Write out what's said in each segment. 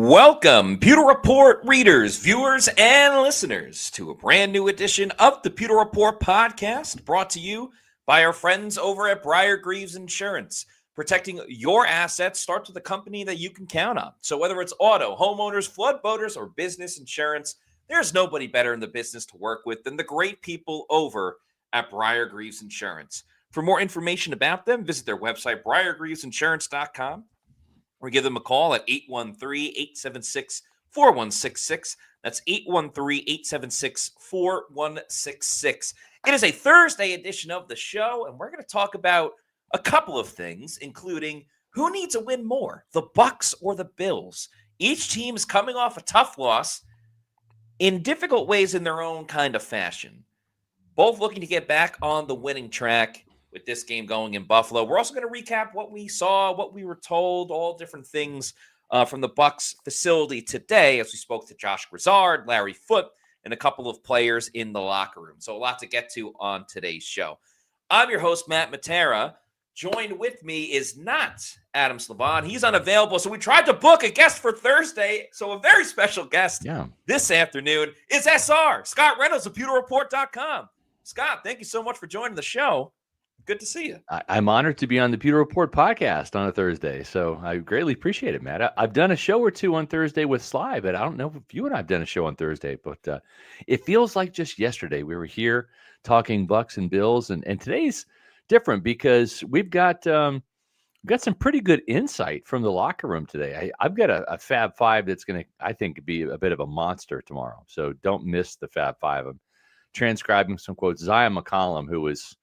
Welcome, Pewter Report readers, viewers, and listeners to a brand new edition of the Pewter Report Podcast, brought to you by our friends over at Briar-Greaves Insurance. Protecting your assets starts with a company that you can count on. So whether it's auto, homeowners, flood, boaters, or business insurance, there's nobody better in the business to work with than the great people over at Briar-Greaves Insurance. For more information about them, visit their website, briargreavesinsurance.com. or give them a call at 813-876-4166. That's 813-876-4166. It is a Thursday edition of the show, and we're going to talk about a couple of things, including who needs a win more, the Bucs or the Bills. Each team is coming off a tough loss in difficult ways in their own kind of fashion. Both looking to get back on the winning track with this game going in Buffalo. We're also going to recap what we saw, what we were told, all different things from the Bucs facility today as we spoke to Josh Grizzard, Larry Foote, and a couple of players in the locker room. So a lot to get to on today's show. I'm your host, Matt Matera. Joined with me is not Adam Slavon. He's unavailable, so we tried to book a guest for Thursday. So a very special guest this afternoon is SR, Scott Reynolds of PewterReport.com. Scott, thank you so much for joining the show. Good to see you. I'm honored to be on the Pewter Report podcast on a Thursday, so I greatly appreciate it, Matt. I've done a show or two on Thursday with Sly, but I don't know if you and I have done a show on Thursday, but it feels like just yesterday we were here talking Bucs and Bills, and today's different because we've got some pretty good insight from the locker room today. I've got a Fab Five that's going to, I think, be a bit of a monster tomorrow, so don't miss the Fab Five. I'm transcribing some quotes. Zion McCollum, who was,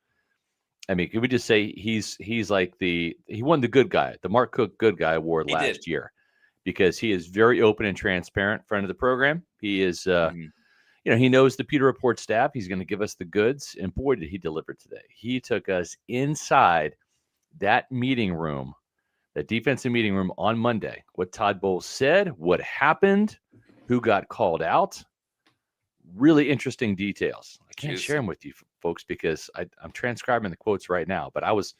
I mean, can we just say he's like he won the good guy, the Mark Cook Good Guy Award last year, because he is very open and transparent, friend of the program. He is, he knows the Pewter Report staff. He's going to give us the goods, and boy, did he deliver today. He took us inside that meeting room, that defensive meeting room on Monday. What Todd Bowles said, what happened, who got called out. Really interesting details. I can't share them with you folks because I'm transcribing the quotes right now. But I was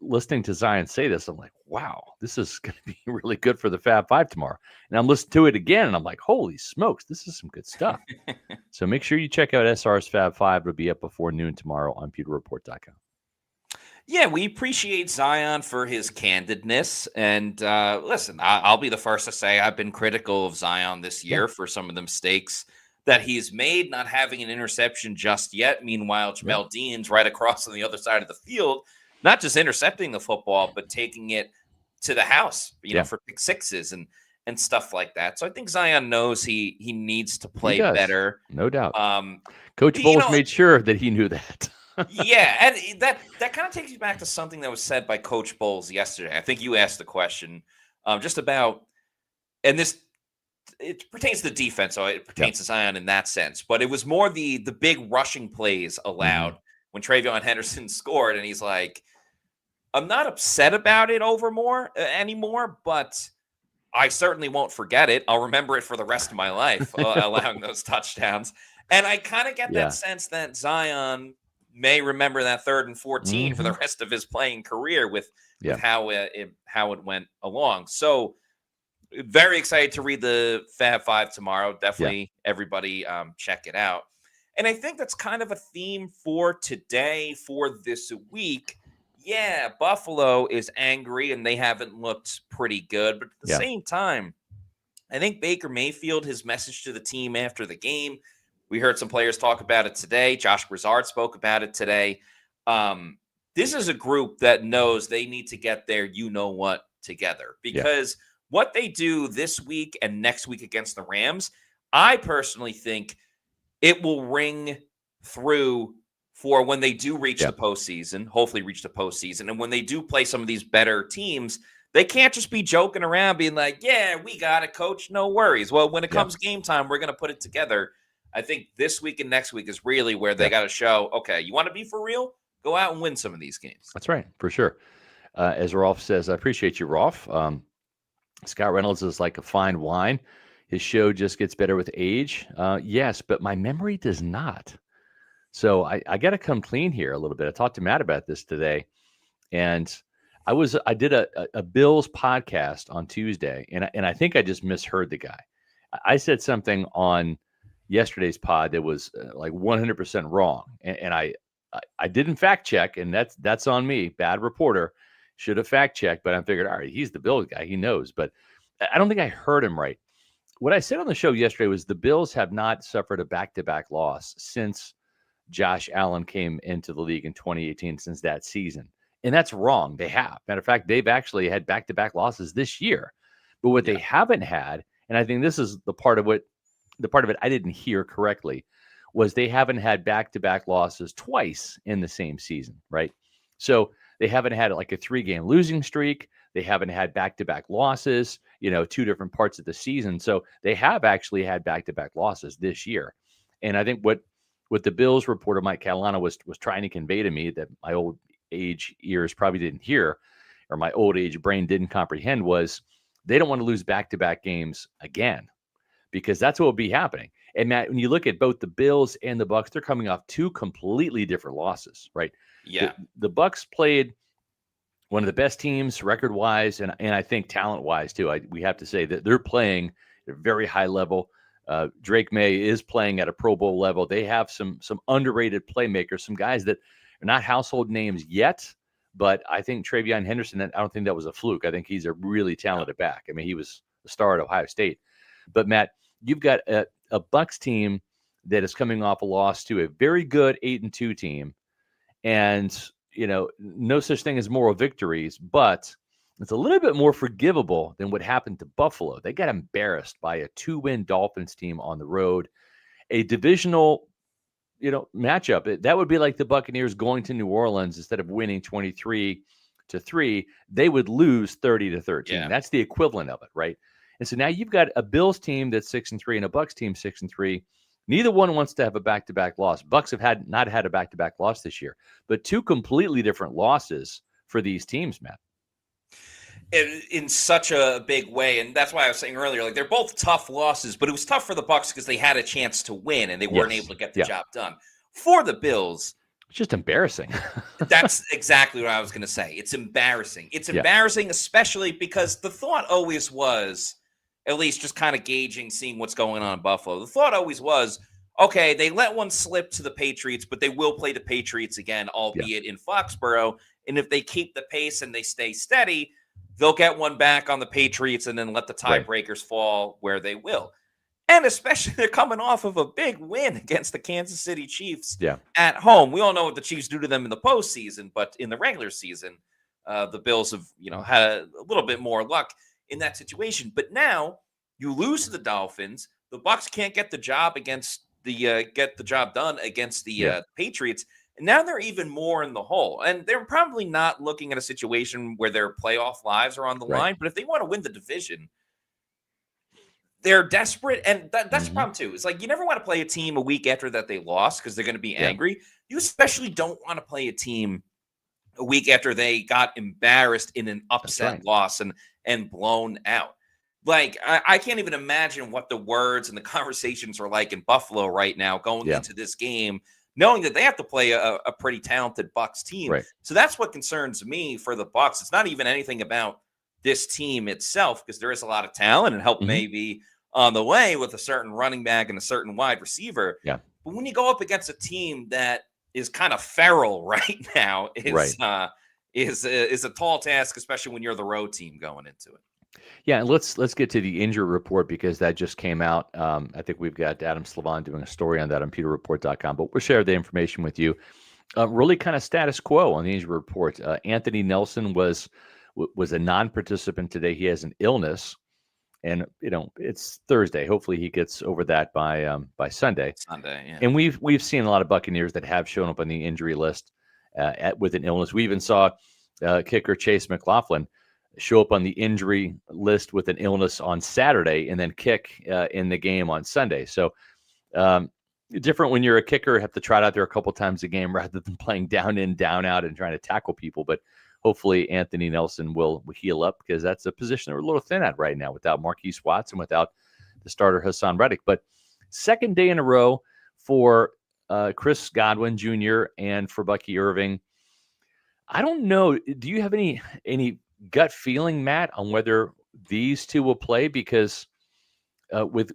listening to Zion say this. I'm like, wow, this is going to be really good for the Fab Five tomorrow. And I'm listening to it again, and I'm like, holy smokes, this is some good stuff. So make sure you check out SR's Fab Five. It'll be up before noon tomorrow on PewterReport.com. Yeah, we appreciate Zion for his candidness. And listen, I'll be the first to say I've been critical of Zion this year for some of the mistakes that he's made, not having an interception just yet. Meanwhile, Jamel Dean's right across on the other side of the field, not just intercepting the football, but taking it to the house, for pick sixes and stuff like that. So I think Zion knows he needs to play better. No doubt. Coach Bowles made sure that he knew that. Yeah, and that kind of takes you back to something that was said by Coach Bowles yesterday. I think you asked the question just about, and it pertains to the defense, so it pertains to Zion in that sense. But it was more the big rushing plays allowed when Travion Henderson scored, and he's like, I'm not upset about it anymore, but I certainly won't forget it. I'll remember it for the rest of my life, allowing those touchdowns. And I kind of get that sense that Zion may remember that 3rd and 14 for the rest of his playing career with how it went along. So very excited to read the Fab Five tomorrow. Definitely, everybody check it out. And I think that's kind of a theme for today, for this week. Yeah, Buffalo is angry, and they haven't looked pretty good. But at the same time, I think Baker Mayfield, his message to the team after the game, we heard some players talk about it today. Josh Grizzard spoke about it today. This is a group that knows they need to get their you-know-what together, because what they do this week and next week against the Rams, I personally think it will ring through for when they do reach the postseason, hopefully reach the postseason. And when they do play some of these better teams, they can't just be joking around being like, yeah, we got it, coach, no worries. Well, when it comes game time, we're going to put it together. I think this week and next week is really where they got to show, okay, you want to be for real? Go out and win some of these games. That's right, for sure. As Rolf says, I appreciate you, Rolf. Scott Reynolds is like a fine wine. His show just gets better with age. Yes, but my memory does not. So I got to come clean here a little bit. I talked to Matt about this today, and I did a Bills podcast on Tuesday, and I think I just misheard the guy. I said something on yesterday's pod that was like 100% wrong, and I didn't fact check, and that's on me. Bad reporter. Should have fact checked, but I figured, all right, he's the Bills guy, he knows. But I don't think I heard him right. What I said on the show yesterday was the Bills have not suffered a back-to-back loss since Josh Allen came into the league in 2018, since that season. And that's wrong. They have. Matter of fact, they've actually had back-to-back losses this year. But what they haven't had, and I think this is the part of it I didn't hear correctly, was they haven't had back-to-back losses twice in the same season, right? So they haven't had like a 3-game losing streak. They haven't had back-to-back losses, 2 different parts of the season. So they have actually had back-to-back losses this year. And I think what the Bills reporter Mike Catalano was trying to convey to me, that my old age ears probably didn't hear, or my old age brain didn't comprehend, was they don't want to lose back-to-back games again, because that's what will be happening. And Matt, when you look at both the Bills and the Bucs, they're coming off 2 completely different losses, right? Yeah. The Bucs played one of the best teams record-wise, and I think talent-wise too. We have to say that they're playing at a very high level. Drake May is playing at a Pro Bowl level. They have some underrated playmakers, some guys that are not household names yet, but I think Travion Henderson, I don't think that was a fluke. I think he's a really talented back. I mean, he was a star at Ohio State. But Matt, you've got a Bucs team that is coming off a loss to a very good 8-2 team, and no such thing as moral victories, but it's a little bit more forgivable than what happened to Buffalo. They got embarrassed by a 2-win Dolphins team on the road, a divisional, matchup. That would be like the Buccaneers going to New Orleans. Instead of winning 23-3, they would lose 30-13. Yeah. That's the equivalent of it, right? And so now you've got a Bills team that's 6-3 and a Bucs team 6-3. Neither one wants to have a back-to-back loss. Bucs have not had a back-to-back loss this year, but 2 completely different losses for these teams, Matt. In such a big way, and that's why I was saying earlier, like, they're both tough losses, but it was tough for the Bucs because they had a chance to win and they weren't able to get the job done. For the Bills, it's just embarrassing. That's exactly what I was going to say. It's embarrassing. It's embarrassing, especially because the thought always was, at least just kind of gauging, seeing what's going on in Buffalo, the thought always was, okay, they let one slip to the Patriots, but they will play the Patriots again, albeit in Foxborough. And if they keep the pace and they stay steady, they'll get one back on the Patriots and then let the tiebreakers fall where they will. And especially they're coming off of a big win against the Kansas City Chiefs at home. We all know what the Chiefs do to them in the postseason, but in the regular season, the Bills have had a little bit more luck in that situation. But now you lose to the Dolphins. The Bucs can't get the job done against the Patriots. And now they're even more in the hole. And they're probably not looking at a situation where their playoff lives are on the line. But if they want to win the division, they're desperate. And that's the problem, too. It's like you never want to play a team a week after that they lost because they're going to be angry. You especially don't want to play a team a week after they got embarrassed in an upset loss and blown out. Like, I can't even imagine what the words and the conversations are like in Buffalo right now going into this game, knowing that they have to play a pretty talented Bucs team. So that's what concerns me for the Bucs. It's not even anything about this team itself, because there is a lot of talent and help maybe on the way with a certain running back and a certain wide receiver. But when you go up against a team that is kind of feral right now, is a tall task, especially when you're the road team going into it. Yeah, and let's get to the injury report, because that just came out. I think we've got Adam Slavon doing a story on that on pewterreport.com, but we'll share the information with you. Really kind of status quo on the injury report. Anthony Nelson was a non-participant today. He has an illness, and it's Thursday. Hopefully he gets over that by Sunday. And we've seen a lot of Buccaneers that have shown up on the injury list with an illness. We even saw kicker Chase McLaughlin show up on the injury list with an illness on Saturday and then kick in the game on Sunday. So different when you're a kicker, have to try it out there a couple times a game rather than playing down in, down out and trying to tackle people. But hopefully Anthony Nelson will heal up, because that's a position that we're a little thin at right now without Marquise Watts and without the starter Hassan Reddick. But second day in a row for Chris Godwin Jr. and for Bucky Irving. I don't know. Do you have any gut feeling, Matt, on whether these two will play? Because with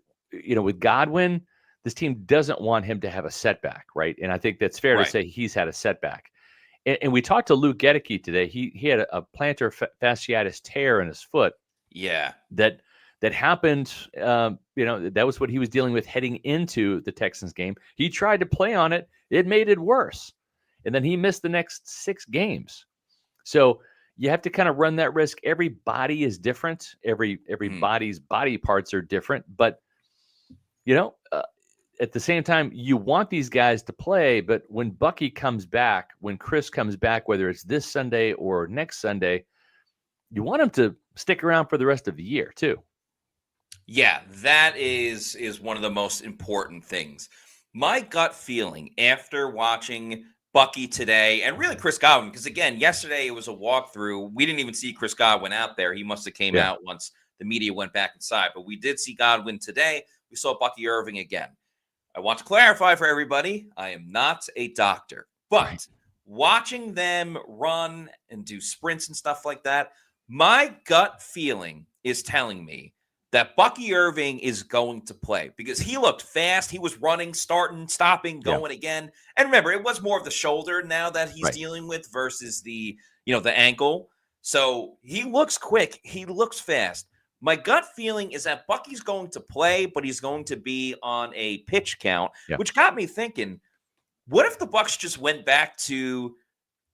Godwin, this team doesn't want him to have a setback, right? And I think that's fair to Right. say he's had a setback. And we talked to Luke Gedeke today. He had a plantar fasciitis tear in his foot. Yeah. That happened. That was what he was dealing with heading into the Texans game. He tried to play on it. It made it worse. And then he missed the next 6 games. So you have to kind of run that risk. Every body is different. Every body's body parts are different. But, at the same time, you want these guys to play. But when Bucky comes back, when Chris comes back, whether it's this Sunday or next Sunday, you want him to stick around for the rest of the year too. Yeah, that is one of the most important things. My gut feeling after watching Bucky today, and really Chris Godwin, because again, yesterday it was a walkthrough. We didn't even see Chris Godwin out there. He must have came out once the media went back inside. But we did see Godwin today. We saw Bucky Irving again. I want to clarify for everybody, I am not a doctor. But watching them run and do sprints and stuff like that, my gut feeling is telling me that Bucky Irving is going to play because he looked fast. He was running, starting, stopping, going again. And remember, it was more of the shoulder now that he's dealing with versus the ankle. So he looks quick. He looks fast. My gut feeling is that Bucky's going to play, but he's going to be on a pitch count, which got me thinking, what if the Bucs just went back to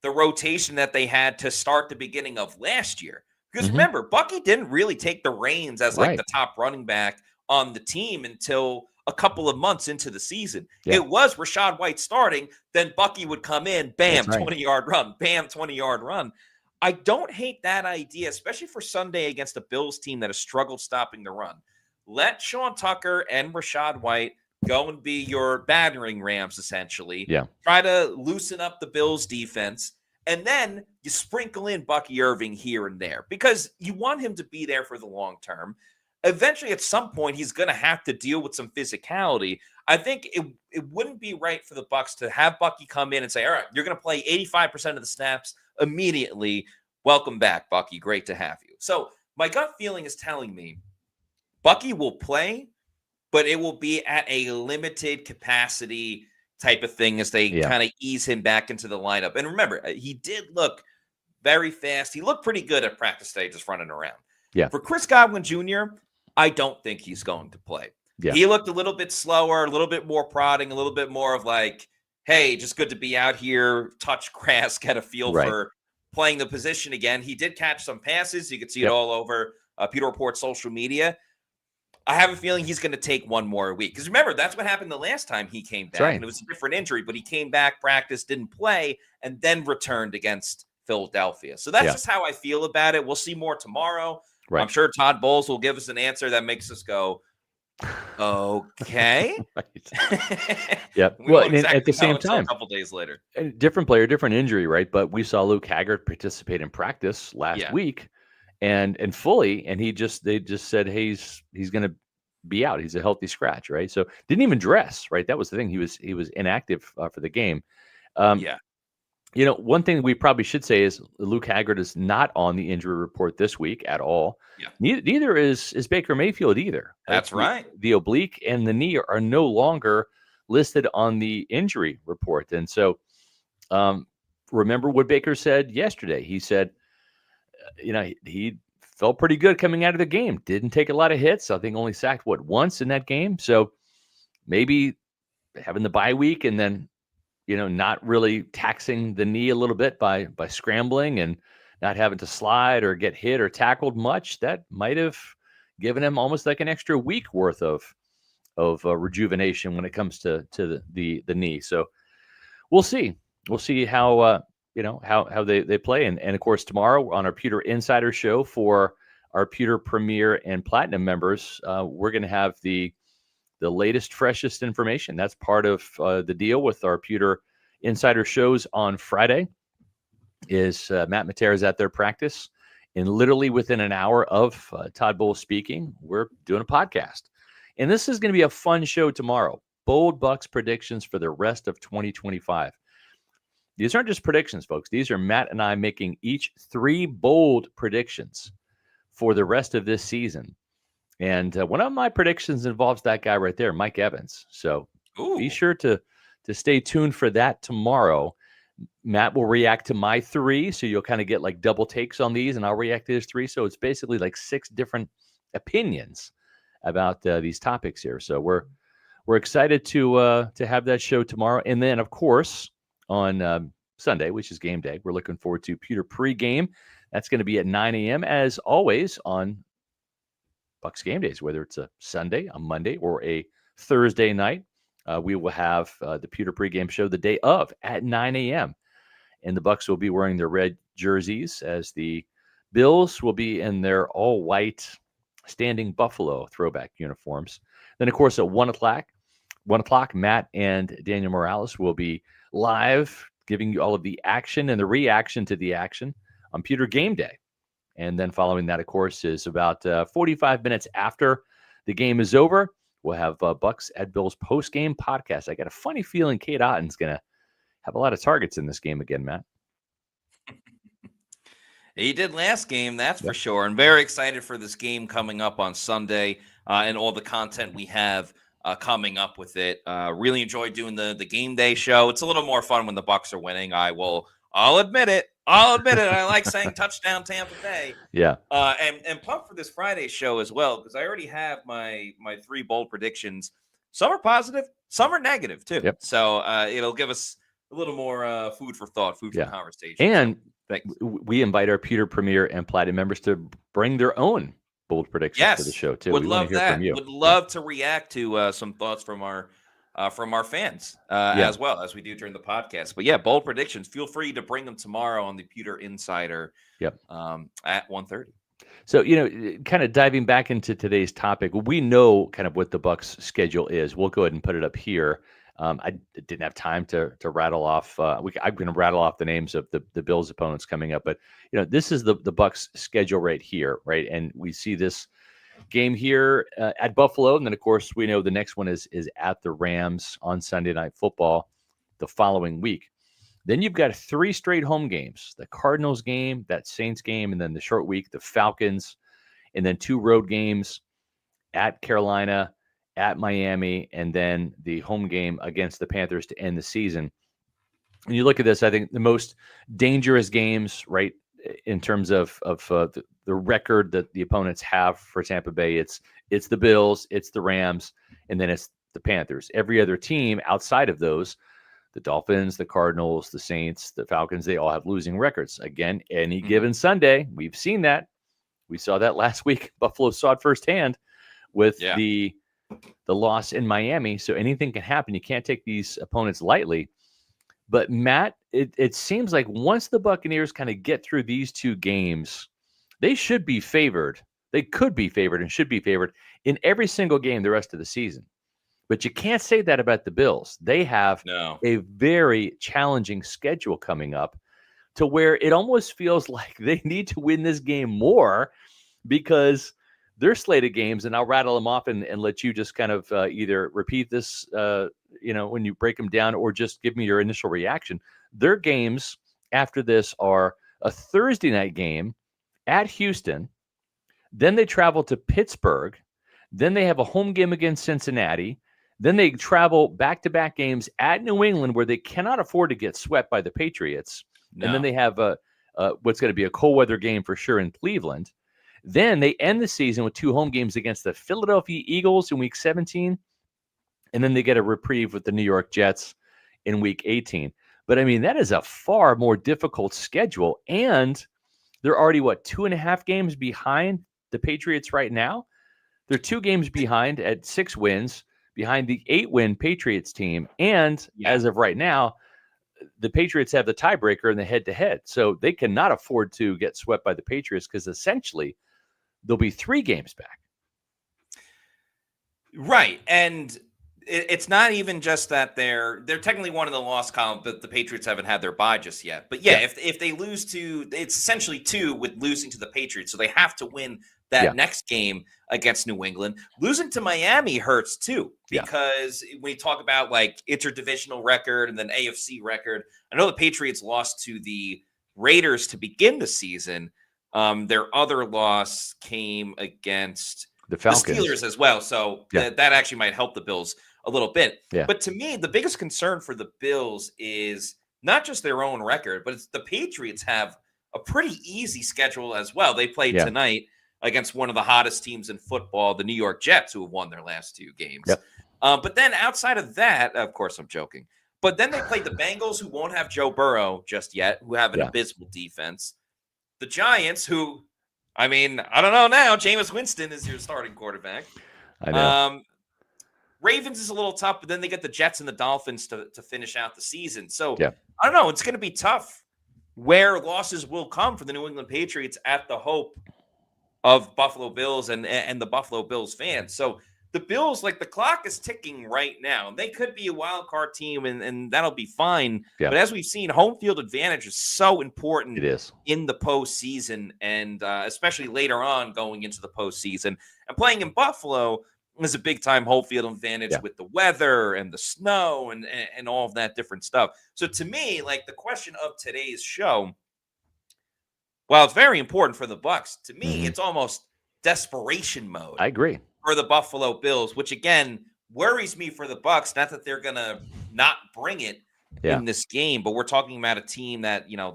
the rotation that they had to start the beginning of last year? Because remember, Bucky didn't really take the reins as like the top running back on the team until a couple of months into the season. It was Rachaad White starting, then Bucky would come in, bam, 20-yard run, bam, 20-yard run. I don't hate that idea, especially for Sunday against a Bills team that has struggled stopping the run. Let Sean Tucker and Rachaad White go and be your battering rams, essentially. Try to loosen up the Bills defense. And then you sprinkle in Bucky Irving here and there because you want him to be there for the long term. Eventually, at some point, he's going to have to deal with some physicality. I think it wouldn't be right for the Bucs to have Bucky come in and say, all right, you're going to play 85% of the snaps immediately. Welcome back, Bucky. Great to have you. So my gut feeling is telling me Bucky will play, but it will be at a limited capacity type of thing as they kind of ease him back into the lineup. And remember, he did look very fast. He looked pretty good at practice day, just running around. For Chris Godwin Jr., I don't think he's going to play. He looked a little bit slower, a little bit more prodding, a little bit more of like, hey, just good to be out here, touch grass, get a feel for playing the position again. He did catch some passes. You could see it all over Pewter Report social media. I have a feeling he's going to take one more week. Because remember, that's what happened the last time he came back. And it was a different injury, but he came back, practiced, didn't play, and then returned against Philadelphia. So that's just how I feel about it. We'll see more tomorrow. I'm sure Todd Bowles will give us an answer that makes us go, okay. Well, and at the same time, a couple days later, different player, different injury, right? But we saw Luke Haggard participate in practice last week and fully, and they just said, hey, he's going to be out. He's a healthy scratch, right? So didn't even dress, right? That was the thing. He was inactive for the game. One thing we probably should say is Luke Haggard is not on the injury report this week at all. Neither is Baker Mayfield either. That's right. The oblique and the knee are no longer listed on the injury report. And so remember what Baker said yesterday. He said, he felt pretty good coming out of the game. Didn't take a lot of hits. I think only sacked, once in that game. So maybe having the bye week and then, not really taxing the knee a little bit by scrambling and not having to slide or get hit or tackled much, that might have given him almost like an extra week worth of rejuvenation when it comes to the knee. So we'll see. We'll see how how they play. And of course, tomorrow on our Pewter Insider Show for our Pewter Premier and Platinum members, we're going to have the latest, freshest information. That's part of the deal with our Pewter Insider shows on Friday is Matt Matera's at their practice. And literally within an hour of Todd Bowles speaking, we're doing a podcast. And this is going to be a fun show tomorrow. Bold Bucs predictions for the rest of 2025. these aren't just predictions, folks. These are Matt and I making each 3 bold predictions for the rest of this season. And one of my predictions involves that guy right there, Mike Evans. So be sure to stay tuned for that tomorrow. Matt will react to my 3, so you'll kind of get like double takes on these, and I'll react to his 3. So it's basically like 6 different opinions about these topics here. So we're excited to have that show tomorrow, and then of course on Sunday, which is game day, we're looking forward to Pewter pregame. That's going to be at 9 a.m. as always on Bucs game days, whether it's a Sunday, a Monday, or a Thursday night. We will have the Pewter pregame show the day of at 9 a.m. And the Bucs will be wearing their red jerseys as the Bills will be in their all-white standing buffalo throwback uniforms. Then, of course, at 1 o'clock, Matt and Daniel Morales will be live giving you all of the action and the reaction to the action on Pewter Game Day. And then following that, of course, is about 45 minutes after the game is over, we'll have Bucs at Bills post-game podcast. I got a funny feeling Kate Otten's going to have a lot of targets in this game again, Matt. He did last game, that's for sure. And very excited for this game coming up on Sunday and all the content we have coming up with it. Really enjoyed doing the game day show. It's a little more fun when the Bucs are winning. I'll admit it. I like saying touchdown Tampa Bay. Yeah. And pumped for this Friday show as well, because I already have my 3 bold predictions. Some are positive, some are negative too. Yep. So it'll give us a little more food for thought, food for conversation. And we invite our Pewter Premier and Platinum members to bring their own bold predictions to the show too. Would love that. Would love to react to some thoughts from our fans as well as we do during the podcast. But bold predictions. Feel free to bring them tomorrow on the Pewter Insider. At 1:30. So, kind of diving back into today's topic, we know kind of what the Bucs schedule is. We'll go ahead and put it up here. I didn't have time to rattle off. I'm going to rattle off the names of the Bills opponents coming up, but this is the Bucs schedule right here, right? And we see this game here at Buffalo, and then of course we know the next one is at the Rams on Sunday Night Football the following week. Then you've got 3 straight home games: the Cardinals game, that Saints game, and then the short week, the Falcons, and then 2 road games at Carolina, at Miami, and then the home game against the Panthers to end the season. When you look at this, I think the most dangerous games, right, in terms of the record that the opponents have for Tampa Bay, it's the Bills, it's the Rams, and then it's the Panthers. Every other team outside of those, the Dolphins, the Cardinals, the Saints, the Falcons, they all have losing records. Again, any given Sunday, we've seen that. We saw that last week. Buffalo saw it firsthand with the loss in Miami. So anything can happen. You can't take these opponents lightly. But Matt, it seems like once the Buccaneers kind of get through these 2 games, they should be favored. They could be favored and should be favored in every single game the rest of the season. But you can't say that about the Bills. They have a very challenging schedule coming up to where it almost feels like they need to win this game more because their slate of games, and I'll rattle them off and let you just kind of either repeat this, when you break them down, or just give me your initial reaction. Their games after this are a Thursday night game at Houston. Then they travel to Pittsburgh. Then they have a home game against Cincinnati. Then they travel back-to-back games at New England, where they cannot afford to get swept by the Patriots. No. And then they have what's going to be a cold weather game for sure in Cleveland. Then they end the season with 2 home games against the Philadelphia Eagles in Week 17. And then they get a reprieve with the New York Jets in Week 18. But, I mean, that is a far more difficult schedule. And they're already, 2.5 games behind the Patriots right now? They're 2 games behind at 6 wins, behind the 8-win Patriots team. And as of right now, the Patriots have the tiebreaker in the head-to-head. So they cannot afford to get swept by the Patriots because essentially they'll be 3 games back. Right. And it's not even just that they're technically one in the loss column, but the Patriots haven't had their bye just yet. But if they lose to, it's essentially 2 with losing to the Patriots. So they have to win that next game against New England. Losing to Miami hurts too, because when you talk about like interdivisional record and then AFC record, I know the Patriots lost to the Raiders to begin the season. Their other loss came against the Falcons, the Steelers as well. So that actually might help the Bills a little bit. Yeah. But to me, the biggest concern for the Bills is not just their own record, but it's the Patriots have a pretty easy schedule as well. They played tonight against one of the hottest teams in football, the New York Jets, who have won their last 2 games. But then outside of that, of course, I'm joking. But then they played the Bengals, who won't have Joe Burrow just yet, who have an abysmal defense. The Giants, who, I mean, I don't know now. Jameis Winston is your starting quarterback. I know. Ravens is a little tough, but then they get the Jets and the Dolphins to finish out the season. So I don't know. It's going to be tough where losses will come for the New England Patriots at the hope of Buffalo Bills and the Buffalo Bills fans. So the Bills, like, the clock is ticking right now. They could be a wild card team, and that'll be fine. But as we've seen, home field advantage is so important in the postseason, and especially later on going into the postseason. And playing in Buffalo is a big-time home field advantage with the weather and the snow and all of that different stuff. So to me, like, the question of today's show, while it's very important for the Bucs, to me, it's almost desperation mode. I agree. For the Buffalo Bills, which again worries me for the Bucs. Not that they're gonna not bring it in this game, but we're talking about a team that, you know,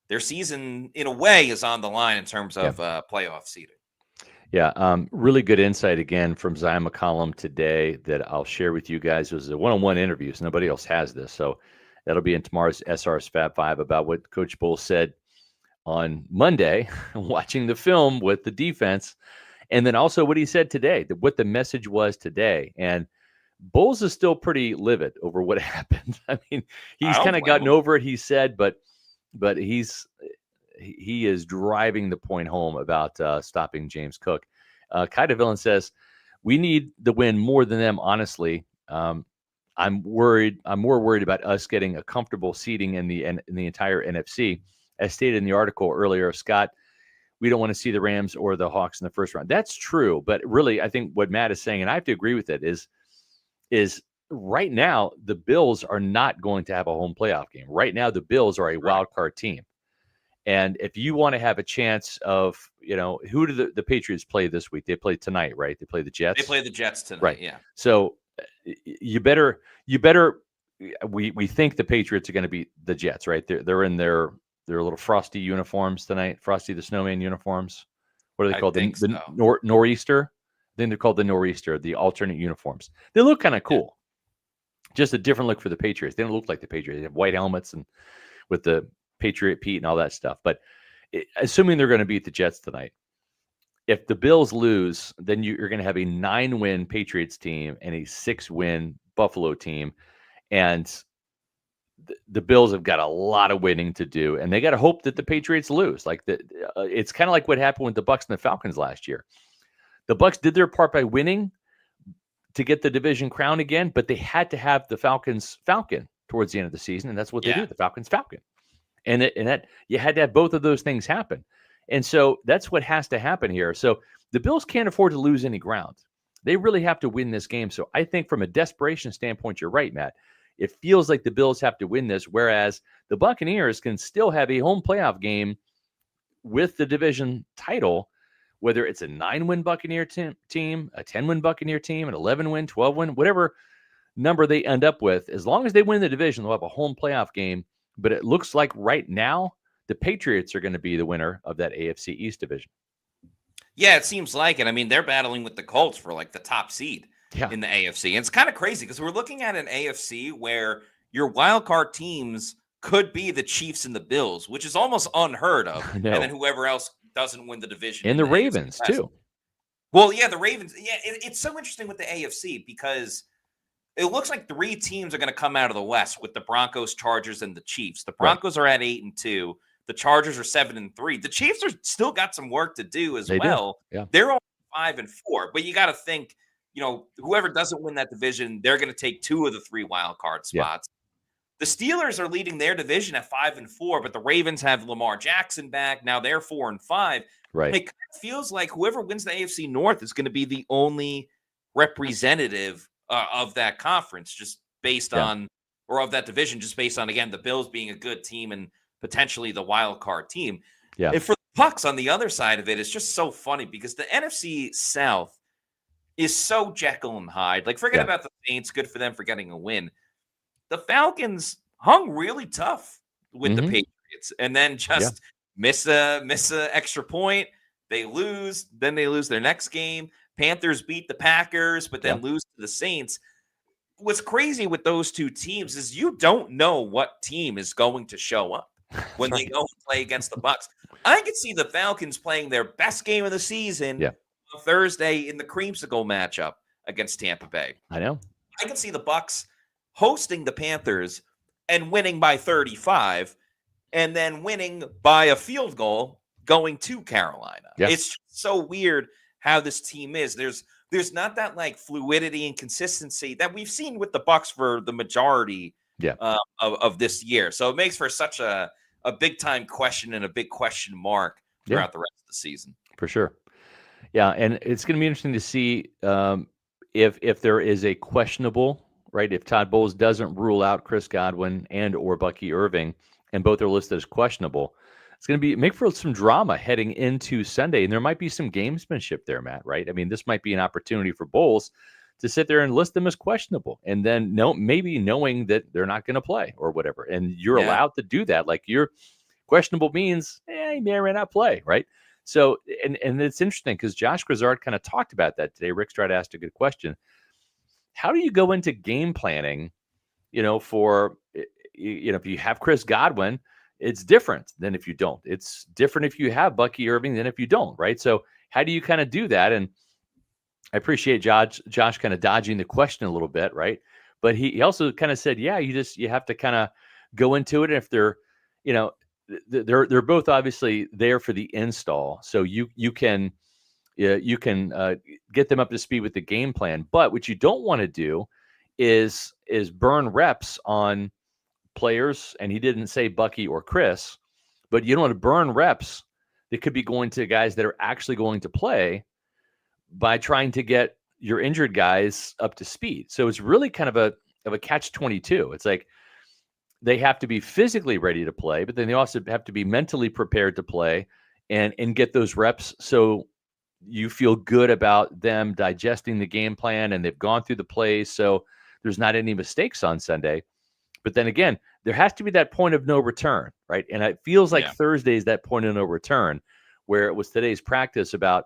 their season in a way is on the line in terms of playoff seeding. Really good insight again from Zion McCollum today that I'll share with you guys. It was a one-on-one interview, so nobody else has this. So that'll be in tomorrow's SR's Fab 5 about what Coach Bowles said on Monday, watching the film with the defense. And then also what he said today, what the message was today. And Bowles is still pretty livid over what happened. I mean, he's kind of gotten over it, he said, but he is driving the point home about stopping James Cook. Kai DeVillen says, we need the win more than them, honestly. I'm more worried about us getting a comfortable seating in the entire NFC. As stated in the article earlier, Scott, we don't want to see the Rams or the Hawks in the first round. That's true. But really, I think what Matt is saying, and I have to agree with it, is right now, the Bills are not going to have a home playoff game. Right now, the Bills are a wild card team. And if you want to have a chance of, you know, who do the Patriots play this week? They play tonight, right? They play the Jets. They play the Jets tonight, right? Yeah. So you better. We think the Patriots are going to beat the Jets, right? They're in their little Frosty uniforms tonight, Frosty the Snowman uniforms. What are they called? The Nor'easter. I think they're called the Nor'easter, the alternate uniforms. They look kind of cool. Just a different look for the Patriots. They don't look like the Patriots. They have white helmets and with the Patriot Pete and all that stuff. But assuming they're going to beat the Jets tonight, if the Bills lose, then you're going to have a 9-win Patriots team and a 6-win Buffalo team. And the Bills have got a lot of winning to do, and they got to hope that the Patriots lose. Like it's kind of like what happened with the Bucs and the Falcons last year. The Bucs did their part by winning to get the division crown again, but they had to have the Falcon towards the end of the season, and that's what they do. The Falcons Falcon, and that you had to have both of those things happen, and so that's what has to happen here. So the Bills can't afford to lose any ground. They really have to win this game. So I think from a desperation standpoint, you're right, Matt. It feels like the Bills have to win this, whereas the Buccaneers can still have a home playoff game with the division title, whether it's a 9-win Buccaneer team, a 10-win Buccaneer team, an 11-win, 12-win, whatever number they end up with. As long as they win the division, they'll have a home playoff game. But it looks like right now the Patriots are going to be the winner of that AFC East division. Yeah, it seems like it. I mean, they're battling with the Colts for like the top seed. In the AFC. And it's kind of crazy because we're looking at an AFC where your wild card teams could be the Chiefs and the Bills, which is almost unheard of. And then whoever else doesn't win the division. And the Ravens too. Well, yeah, the Ravens. Yeah, it's so interesting with the AFC because it looks like 3 teams are going to come out of the West with the Broncos, Chargers, and the Chiefs. The Broncos are at 8-2. The Chargers are 7-3. The Chiefs are still got some work to do as well. Yeah. They're only 5-4, but you got to think, you know, whoever doesn't win that division, they're going to take 2 of the 3 wild card spots. The Steelers are leading their division at 5-4, but the Ravens have Lamar Jackson back. Now they're 4-5. Right. It kind of feels like whoever wins the AFC North is going to be the only representative of that conference, just based on, or of that division, just based on, again, the Bills being a good team and potentially the wild card team. Yeah. And for the Bucs on the other side of it, it's just so funny because the NFC South is so Jekyll and Hyde. Like, forget about the Saints. Good for them for getting a win. The Falcons hung really tough with the Patriots, and then just miss a extra point. They lose, then they lose their next game. Panthers beat the Packers, but then lose to the Saints. What's crazy with those two teams is you don't know what team is going to show up when they go and play against the Bucs. I could see the Falcons playing their best game of the season on Thursday in the creamsicle matchup against Tampa Bay. I know. I can see the Bucs hosting the Panthers and winning by 35, and then winning by a field goal going to Carolina. It's so weird how this team is. There's not that like fluidity and consistency that we've seen with the Bucs for the majority of this year. So it makes for such a big time question and a big question mark throughout the rest of the season. For sure. Yeah, and it's going to be interesting to see if there is a questionable, right? If Todd Bowles doesn't rule out Chris Godwin and or Bucky Irving, and both are listed as questionable, it's going to make for some drama heading into Sunday, and there might be some gamesmanship there, Matt. Right? I mean, this might be an opportunity for Bowles to sit there and list them as questionable, and then maybe knowing that they're not going to play or whatever, and you're allowed to do that. Like, you're questionable means he may or may not play, right? So, and it's interesting because Josh Grizzard kind of talked about that today. Rick Stroud asked a good question. How do you go into game planning, for, if you have Chris Godwin, it's different than if you don't. It's different if you have Bucky Irving than if you don't, right? So how do you kind of do that? And I appreciate Josh kind of dodging the question a little bit, right? But he also kind of said, you have to kind of go into it. And if they're, they're both obviously there for the install. So you can get them up to speed with the game plan. But what you don't want to do is burn reps on players. And he didn't say Bucky or Chris, but you don't want to burn reps that could be going to guys that are actually going to play by trying to get your injured guys up to speed. So it's really kind of a catch-22. It's like they have to be physically ready to play, but then they also have to be mentally prepared to play and get those reps. So you feel good about them digesting the game plan and they've gone through the plays. So there's not any mistakes on Sunday. But then again, there has to be that point of no return, right? And it feels like Thursday is that point of no return, where it was today's practice about,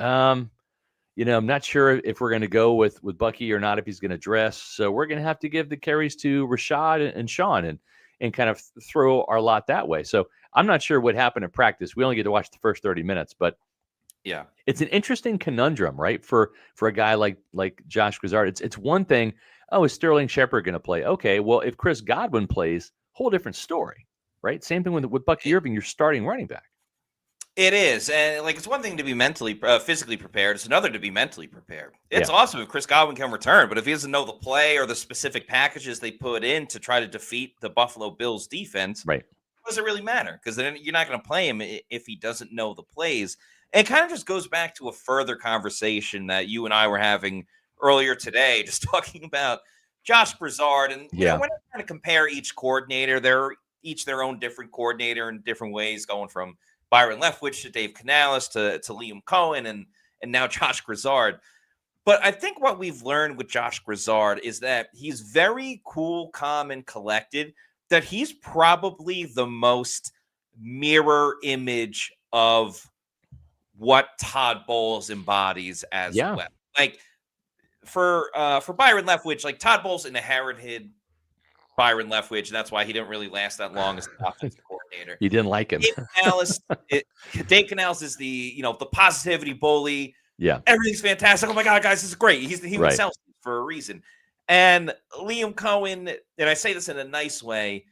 I'm not sure if we're going to go with Bucky or not, if he's going to dress. So we're going to have to give the carries to Rashad and Sean and kind of throw our lot that way. So I'm not sure what happened in practice. We only get to watch the first 30 minutes, but it's an interesting conundrum, right? For a guy like Josh Grizzard, it's one thing. Oh, is Sterling Shepard going to play? Okay, well, if Chris Godwin plays, whole different story, right? Same thing with Bucky Irving, you're starting running back. It is, and it's one thing to be physically prepared. It's another to be mentally prepared. It's awesome if Chris Godwin can return, but if he doesn't know the play or the specific packages they put in to try to defeat the Buffalo Bills defense, right? What does it really matter? Because then you're not going to play him if he doesn't know the plays. And it kind of just goes back to a further conversation that you and I were having earlier today, just talking about Josh Grizzard. And we're not trying to compare each coordinator. They're each their own different coordinator in different ways, going from Byron Leftwich to Dave Canales to Liam Cohen and now Josh Grizzard. But I think what we've learned with Josh Grizzard is that he's very cool, calm, and collected, that he's probably the most mirror image of what Todd Bowles embodies as well. Like for Byron Leftwich, like Todd Bowles inherited Byron Leftwich, and that's why he didn't really last that long as the offensive coordinator. You didn't like him. Dave Canales is the positivity bully. Yeah, everything's fantastic. Oh my God, guys, this is great. He was Celsius for a reason. And Liam Cohen, and I say this in a nice way,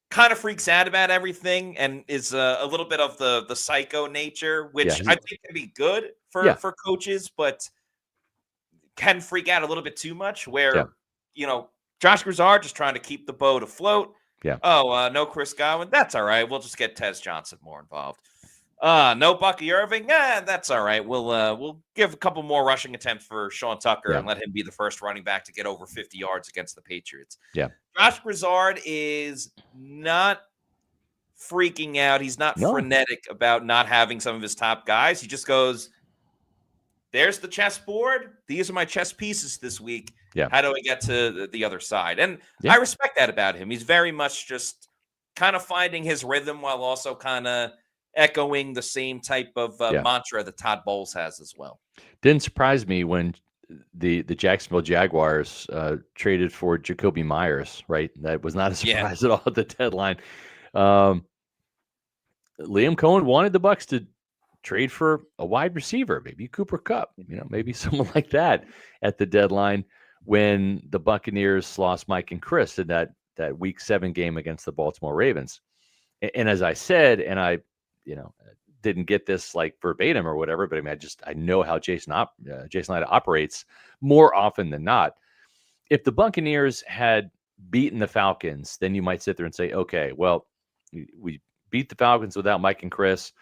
kind of freaks out about everything and is a little bit of the psycho nature, which I think can be good for coaches, but can freak out a little bit too much. Where Josh Grizzard just trying to keep the boat afloat. Yeah. Oh, no Chris Godwin. That's all right. We'll just get Tez Johnson more involved. No Bucky Irving. That's all right. We'll give a couple more rushing attempts for Sean Tucker and let him be the first running back to get over 50 yards against the Patriots. Yeah. Josh Grizzard is not freaking out. He's not frenetic about not having some of his top guys. He just goes, there's the chessboard. These are my chess pieces this week. Yeah. How do I get to the other side? And I respect that about him. He's very much just kind of finding his rhythm while also kind of echoing the same type of mantra that Todd Bowles has as well. Didn't surprise me when the Jacksonville Jaguars traded for Jacoby Myers, right? That was not a surprise at all at the deadline. Liam Cohen wanted the Bucs to trade for a wide receiver, maybe Cooper Kupp, maybe someone like that at the deadline when the Buccaneers lost Mike and Chris in that Week 7 game against the Baltimore Ravens. And as I said, and I, didn't get this like verbatim or whatever, but I mean, I know how Jason Light operates more often than not. If the Buccaneers had beaten the Falcons, then you might sit there and say, okay, well, we beat the Falcons without Mike and Chris.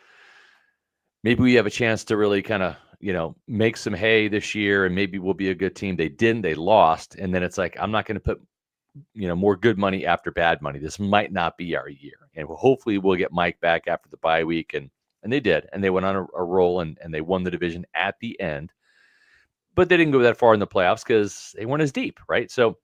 Maybe we have a chance to really kind of, make some hay this year and maybe we'll be a good team. They didn't, they lost. And then it's like, I'm not going to put, more good money after bad money. This might not be our year. And hopefully we'll get Mike back after the bye week. And they did. And they went on a roll and they won the division at the end. But they didn't go that far in the playoffs because they weren't as deep, right? So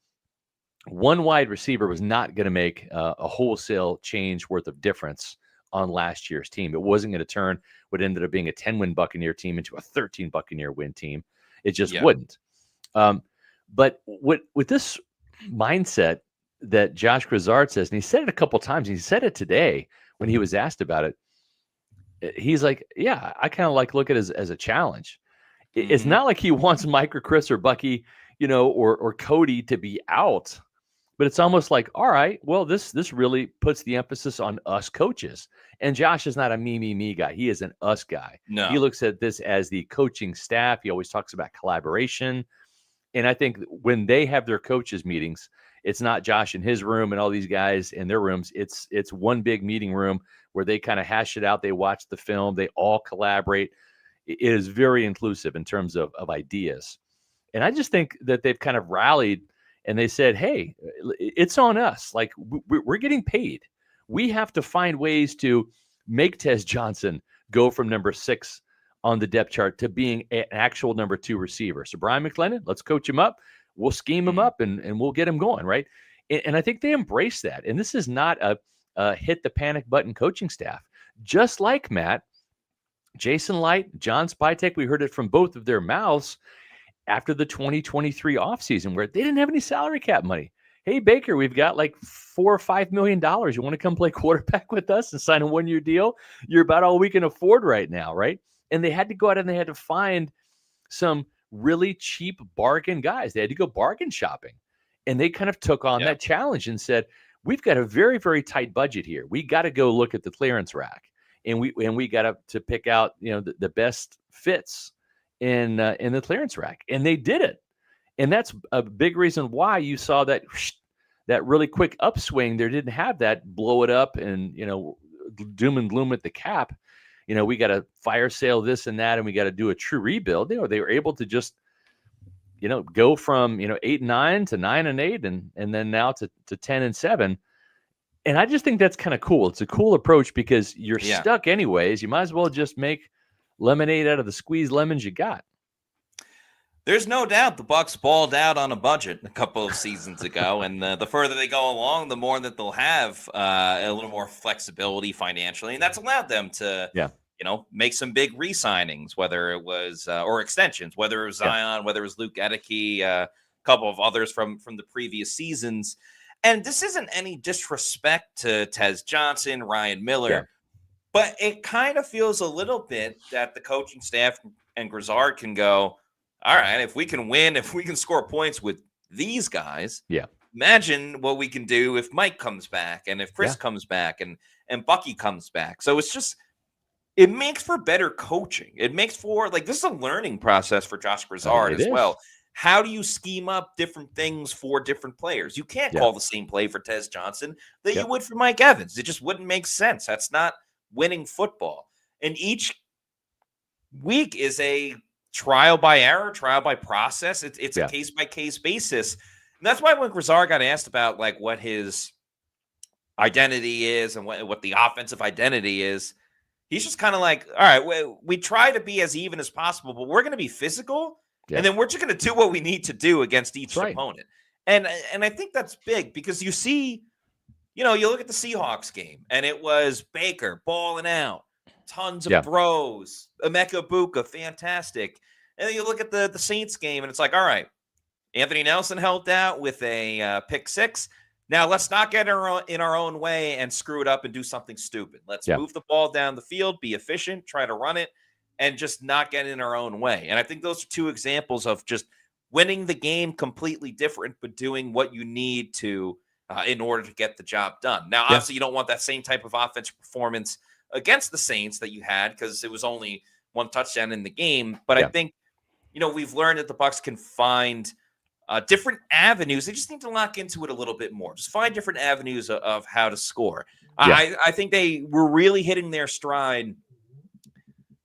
one wide receiver was not going to make a wholesale change worth of difference on last year's team. It wasn't going to turn what ended up being a 10-win Buccaneer team into a 13 Buccaneer win team. It just wouldn't. But with this mindset that Josh Grizzard says, and he said it a couple times, and he said it today when he was asked about it, he's like, yeah, I kind of look at it as a challenge. It's not like he wants Mike or Chris or Bucky, or Cody to be out. But it's almost like, all right, well, this really puts the emphasis on us coaches. And Josh is not a me guy. He is an us guy. No. He looks at this as the coaching staff. He always talks about collaboration. And I think when they have their coaches meetings, it's not Josh in his room and all these guys in their rooms. It's one big meeting room where they kind of hash it out. They watch the film. They all collaborate. It is very inclusive in terms of ideas. And I just think that they've kind of rallied and they said, hey, it's on us. Like, we're getting paid. We have to find ways to make Tez Johnson go from number 6 on the depth chart to being an actual number 2 receiver. So Brian McClendon, let's coach him up. We'll scheme him up and we'll get him going, right? And I think they embrace that. And this is not a hit the panic button coaching staff. Just like Matt, Jason Light, John Spytek, we heard it from both of their mouths after the 2023 offseason where they didn't have any salary cap money. Hey, Baker, we've got like $4 or $5 million. You want to come play quarterback with us and sign a 1-year deal? You're about all we can afford right now, right? And they had to go out and they had to find some really cheap bargain guys. They had to go bargain shopping. And they kind of took on that challenge and said, we've got a very, very tight budget here. We got to go look at the clearance rack. And we got to pick out, the best fits in the clearance rack. And they did it. And that's a big reason why you saw that really quick upswing. There didn't have that blow it up and, doom and gloom at the cap. We got to fire sale this and that, and we got to do a true rebuild. They were able to just, go from, 8-9 to 9-8 and then now to 10-7. And I just think that's kind of cool. It's a cool approach because you're stuck anyways. You might as well just make lemonade out of the squeezed lemons you got. There's no doubt the Bucs balled out on a budget a couple of seasons ago, and the further they go along, the more that they'll have a little more flexibility financially, and that's allowed them to, make some big re-signings, whether it was or extensions, whether it was Zion, whether it was Luke Edeke, a couple of others from the previous seasons. And this isn't any disrespect to Tez Johnson, Ryan Miller, but it kind of feels a little bit that the coaching staff and Grizzard can go, all right, if we can win, if we can score points with these guys, imagine what we can do if Mike comes back and if Chris comes back and Bucky comes back. So it's just, it makes for better coaching. It makes for, this is a learning process for Josh Grizzard as well. how do you scheme up different things for different players? You can't Yeah. call the same play for Tez Johnson that you Yep. would for Mike Evans. It just wouldn't make sense. That's not winning football. And each week is a trial by error, trial by process. It's a Yeah. case by case basis. And that's why when Grisard got asked about like what his identity is and what the offensive identity is, he's just kind of like, all right, we try to be as even as possible, but we're going to be physical, Yeah. and then we're just going to do what we need to do against each That's right. opponent. And I think that's big because you see, you look at the Seahawks game, and it was Baker balling out, tons of bros, Emeka Buka, fantastic. And then you look at the Saints game, and it's like, all right, Anthony Nelson helped out with a pick six. Now let's not get in our own way and screw it up and do something stupid. Let's move the ball down the field, be efficient, try to run it, and just not get in our own way. And I think those are two examples of just winning the game completely different, but doing what you need to in order to get the job done. Now, obviously, you don't want that same type of offensive performance against the Saints that you had because it was only one touchdown in the game. But I think, we've learned that the Bucs can find different avenues. They just need to lock into it a little bit more. Just find different avenues of how to score. I think they were really hitting their stride,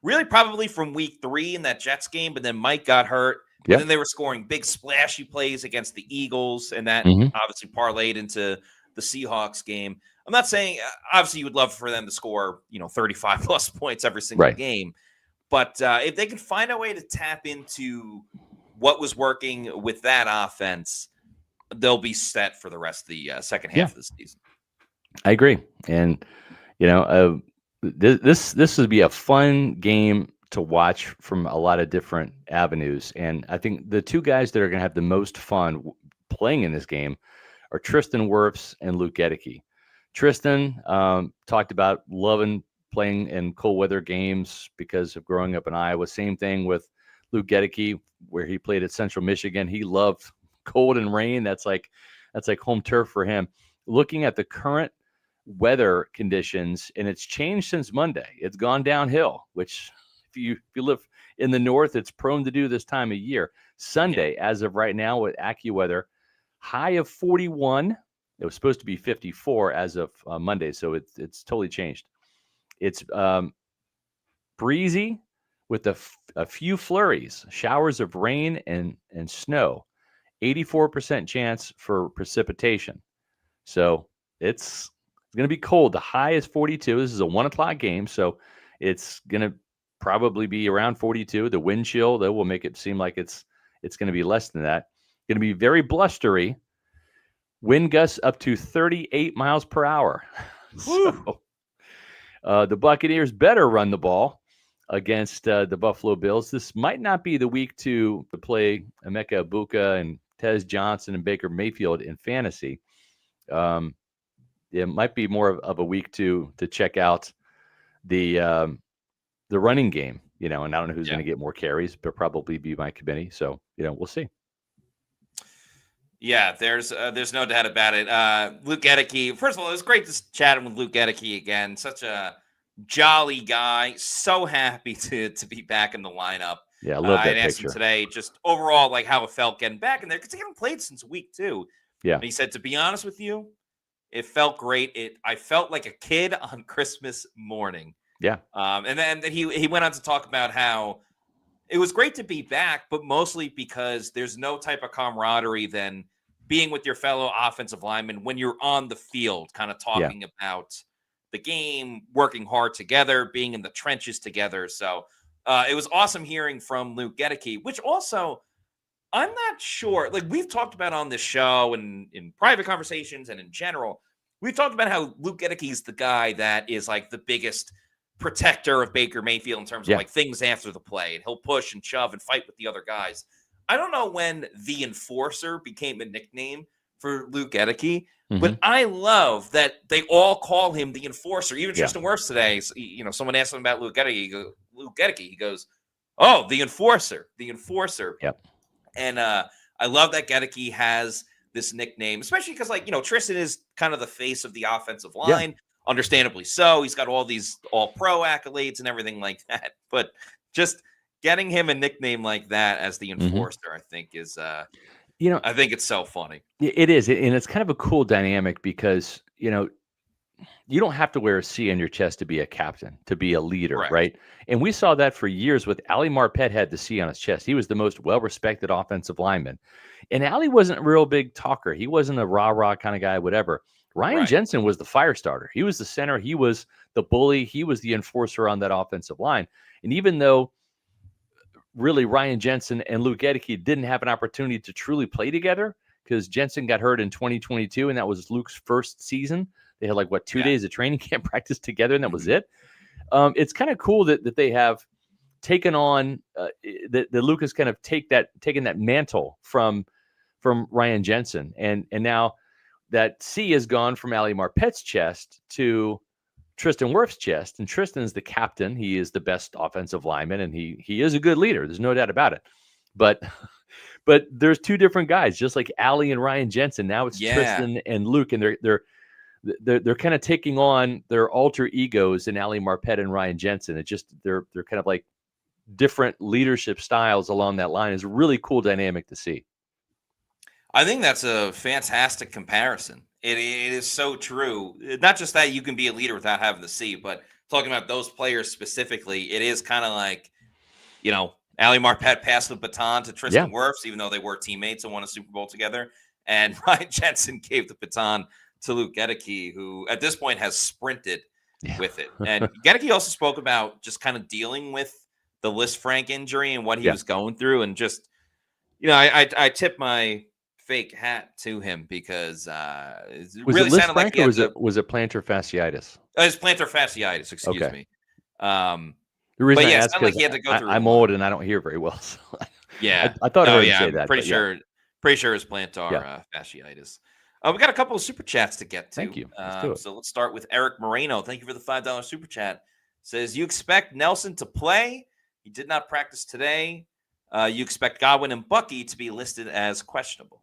really probably from week 3 in that Jets game, but then Mike got hurt. And then they were scoring big splashy plays against the Eagles, and that obviously parlayed into the Seahawks game. I'm not saying, obviously, you would love for them to score, 35 plus points every single game. But if they could find a way to tap into what was working with that offense, they'll be set for the rest of the second half of the season. I agree. And, this would be a fun game to watch from a lot of different avenues. And I think the two guys that are going to have the most fun playing in this game are Tristan Wirfs and Luke Goedeke. Tristan talked about loving playing in cold weather games because of growing up in Iowa. Same thing with Luke Goedeke, where he played at Central Michigan. He loved cold and rain. That's like home turf for him. Looking at the current weather conditions, and it's changed since Monday. It's gone downhill, which if you live in the north, it's prone to do this time of year. Sunday, as of right now with AccuWeather, high of 41. It was supposed to be 54 as of Monday, so it's totally changed. It's breezy with a few flurries, showers of rain and snow. 84% chance for precipitation. So it's going to be cold. The high is 42. This is a 1:00 game, so it's going to probably be around 42. The wind chill, though, will make it seem like it's going to be less than that. Going to be very blustery. Wind gusts up to 38 miles per hour. So the Buccaneers better run the ball against the Buffalo Bills. This might not be the week to play Emeka Buka and Tez Johnson and Baker Mayfield in fantasy. It might be more of a week to check out the running game, and I don't know who's going to get more carries, but probably be my committee. So, we'll see. Yeah, there's no doubt about it. Luke Goedeke, first of all, it was great to chat with Luke Goedeke again. Such a jolly guy. So happy to be back in the lineup. Yeah, I love that I asked him today just overall like how it felt getting back in there because he hadn't played since week 2. Yeah. And he said, to be honest with you, it felt great. I felt like a kid on Christmas morning. Yeah. And then he went on to talk about how it was great to be back, but mostly because there's no type of camaraderie than being with your fellow offensive linemen when you're on the field, kind of talking about the game, working hard together, being in the trenches together. So it was awesome hearing from Luke Goedeke, which also I'm not sure. Like we've talked about on this show and in private conversations and in general, we've talked about how Luke Goedeke is the guy that is like the biggest protector of Baker Mayfield in terms of like things after the play, and he'll push and shove and fight with the other guys. I don't know when the enforcer became a nickname for Luke Goedeke, but I love that they all call him the enforcer. Even Tristan Wirfs today, someone asked him about Luke Goedeke. He goes, "Oh, the enforcer, the enforcer." Yep. And I love that Goedeke has this nickname, especially because Tristan is kind of the face of the offensive line. Understandably so. He's got all these all-pro accolades and everything like that. But just getting him a nickname like that as the Mhm. enforcer, I think is You know, I think it's so funny. it is, and it's kind of a cool dynamic because, you don't have to wear a C on your chest to be a captain, to be a leader, Correct. right? And we saw that for years with Ali Marpet had the C on his chest. He was the most well-respected offensive lineman. And Ali wasn't a real big talker. He wasn't a rah-rah kind of guy, whatever. Ryan Right. Jensen was the fire starter. He was the center. He was the bully. He was the enforcer on that offensive line. And even though really Ryan Jensen and Luke Gedeke didn't have an opportunity to truly play together because Jensen got hurt in 2022, and that was Luke's first season. They had 2 Yeah. days of training camp practice together, and that was Mhm. it. It's kind of cool that they have taken on that Luke has kind of taken that mantle from Ryan Jensen, and now that C has gone from Ali Marpet's chest to Tristan Wirf's chest, and Tristan's the captain. He is the best offensive lineman, and he is a good leader. There's no doubt about it. But but there's two different guys, just like Ali and Ryan Jensen. Now it's Yeah. Tristan and Luke, and they're kind of taking on their alter egos in Ali Marpet and Ryan Jensen. It just they're kind of like different leadership styles along that line. Is a really cool dynamic to see. I think that's a fantastic comparison. It is so true. Not just that you can be a leader without having the C, but talking about those players specifically, it is kind of like, Ali Marpet passed the baton to Yeah. Tristan Wirfs, even though they were teammates and won a Super Bowl together. And Ryan Jensen gave the baton to Luke Gedeke, who at this point has sprinted with it. And Gedeke also spoke about just kind of dealing with the Liz Frank injury and what he Yeah. was going through. And just, I tip my fake hat to him because it Was really it Liz sounded like Frank he or had was it plantar fasciitis? his plantar fasciitis, excuse Okay. me. The reason But I yeah, it ask sounded like is he had to go through a I'm lot. old and I don't hear very well. So Yeah. I thought I Oh, heard him yeah. say I'm that. pretty But yeah. sure it's plantar Yeah. fasciitis. We got a couple of super chats to get to. Thank you. Let's do it. So let's start with Eric Moreno. Thank you for the $5 super chat. Says, you expect Nelson to play? He did not practice today. You expect Godwin and Bucky to be listed as questionable?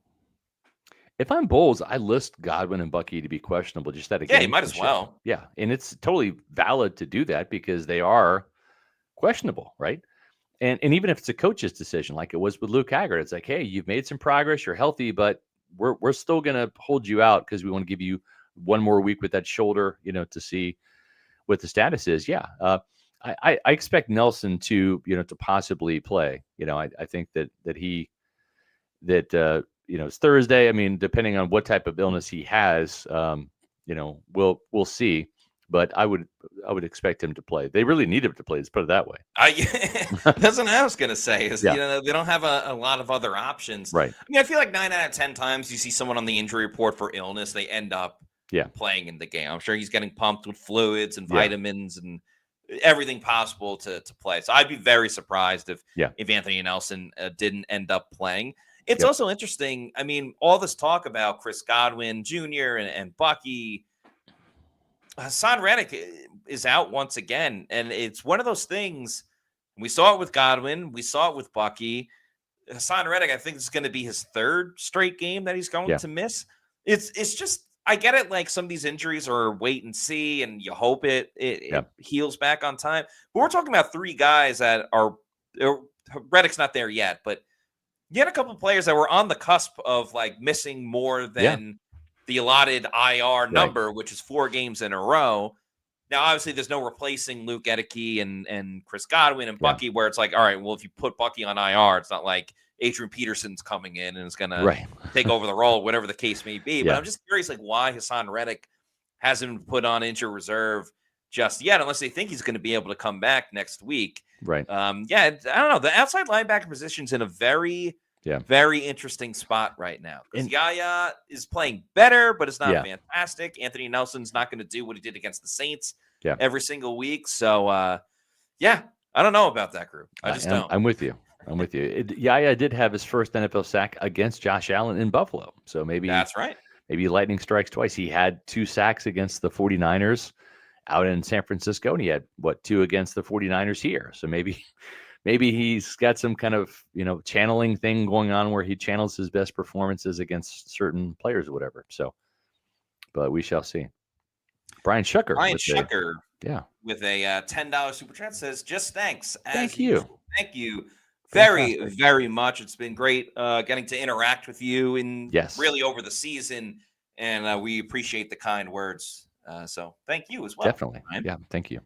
If I'm Bulls, I list Godwin and Bucky to be questionable just out of Yeah, you might as gamesmanship. well. Yeah, and it's totally valid to do that because they are questionable, right? And even if it's a coach's decision, like it was with Luke Haggard, it's like, hey, you've made some progress, you're healthy, but we're still going to hold you out because we want to give you one more week with that shoulder, to see what the status is. Yeah, I expect Nelson to to possibly play. I think that it's Thursday. I mean, depending on what type of illness he has, we'll see. But I would expect him to play. They really need him to play. Let's put it that way. That's what I was going to say. Is Yeah. they don't have a lot of other options. Right. I mean, I feel like 9 out of 10 times you see someone on the injury report for illness, they end up playing in the game. I'm sure he's getting pumped with fluids and vitamins and everything possible to play. So I'd be very surprised if Anthony Nelson didn't end up playing. It's also interesting. I mean, all this talk about Chris Godwin Jr. and Bucky. Hassan Reddick is out once again, and it's one of those things. We saw it with Godwin. We saw it with Bucky. Hassan Reddick, I think it's going to be his third straight game that he's going to miss. It's just, I get it. Like some of these injuries are wait and see, and you hope it heals back on time. But we're talking about three guys that are Reddick's not there yet, but you had a couple of players that were on the cusp of like missing more than the allotted IR number, which is 4 games in a row. Now, obviously, there's no replacing Luke Gedeke and Chris Godwin and Bucky, where it's like, all right, well, if you put Bucky on IR, it's not like Adrian Peterson's coming in and is going to take over the role, whatever the case may be. But I'm just curious, like, why Hassan Reddick hasn't been put on injured reserve just yet, unless they think he's going to be able to come back next week. Right. I don't know. The outside linebacker position's in a very interesting spot right now because Yaya is playing better, but it's not fantastic. Anthony Nelson's not going to do what he did against the Saints every single week. So, I don't know about that group. I just don't. I'm with you. Yaya did have his first NFL sack against Josh Allen in Buffalo. So maybe that's right. Maybe lightning strikes twice. He had 2 sacks against the 49ers out in San Francisco, and he had 2 against the 49ers here. So maybe he's got some kind of, channeling thing going on where he channels his best performances against certain players or whatever. So, but we shall see. Brian Shucker. With a $10 super chat says, just thanks. Thank you. Thank you very, Fantastic. very much. It's been great getting to interact with you in Yes, really over the season, and we appreciate the kind words. So thank you as well, definitely. Ryan. Yeah, thank you.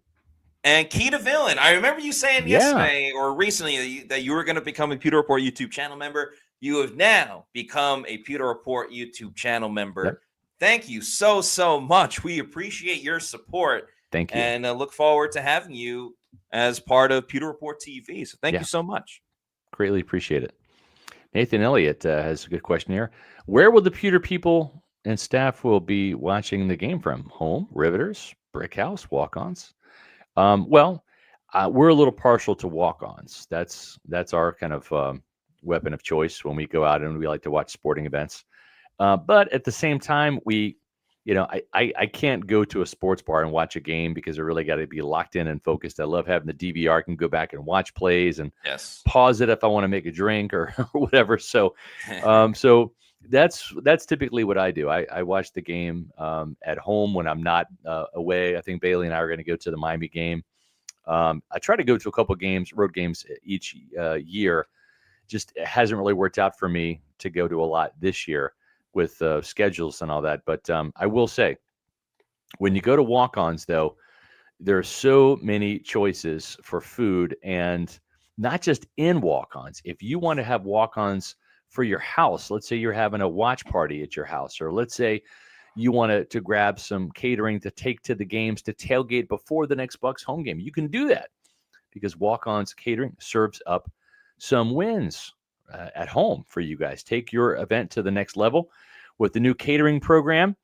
And key to villain, I remember you saying Yeah. yesterday or recently that you were going to become a Pewter Report YouTube channel member. You have now become a Pewter Report YouTube channel Yep. member. Thank you so, so much. We appreciate your support Thank you. and look forward to having you as part of Pewter Report TV. So thank Yeah, you so much. greatly appreciate it. Nathan Elliott has a good question here. Where will the Pewter people and staff will be watching the game from? Home, Riveters, Brick House, Walk-ons? Well, we're a little partial to walk-ons. That's our kind of weapon of choice when we go out and we like to watch sporting events. But at the same time, I can't go to a sports bar and watch a game because I really got to be locked in and focused. I love having the DVR. I can go back and watch plays and Yes. pause it if I want to make a drink or, or whatever. So that's typically what I do. I watch the game at home when I'm not away. I think Bailey and I are going to go to the Miami game. I try to go to a couple games, road games each year. Just it hasn't really worked out for me to go to a lot this year with schedules and all that. But I will say, when you go to walk-ons, though, there are so many choices for food, and not just in walk-ons. If you want to have walk-ons for your house, let's say you're having a watch party at your house, or let's say you want to grab some catering to take to the games to tailgate before the next Bucs home game, you can do that because walk-ons catering serves up some wins at home for you guys. Take your event to the next level with the new catering program.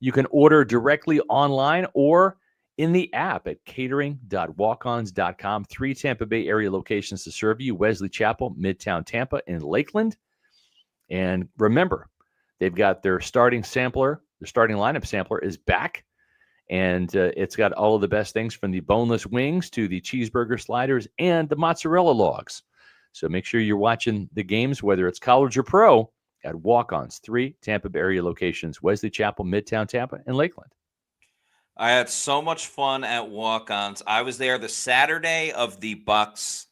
You can order directly online or in the app at catering.walkons.com. 3 Tampa Bay area locations to serve you: Wesley Chapel, Midtown Tampa, and Lakeland. And remember, they've got their starting sampler. Their starting lineup sampler is back, and it's got all of the best things from the boneless wings to the cheeseburger sliders and the mozzarella logs. So make sure you're watching the games, whether it's college or pro, at Walk-Ons. 3 Tampa Bay area locations: Wesley Chapel, Midtown Tampa, and Lakeland. I had so much fun at walk-ons. I was there the Saturday of the Bucs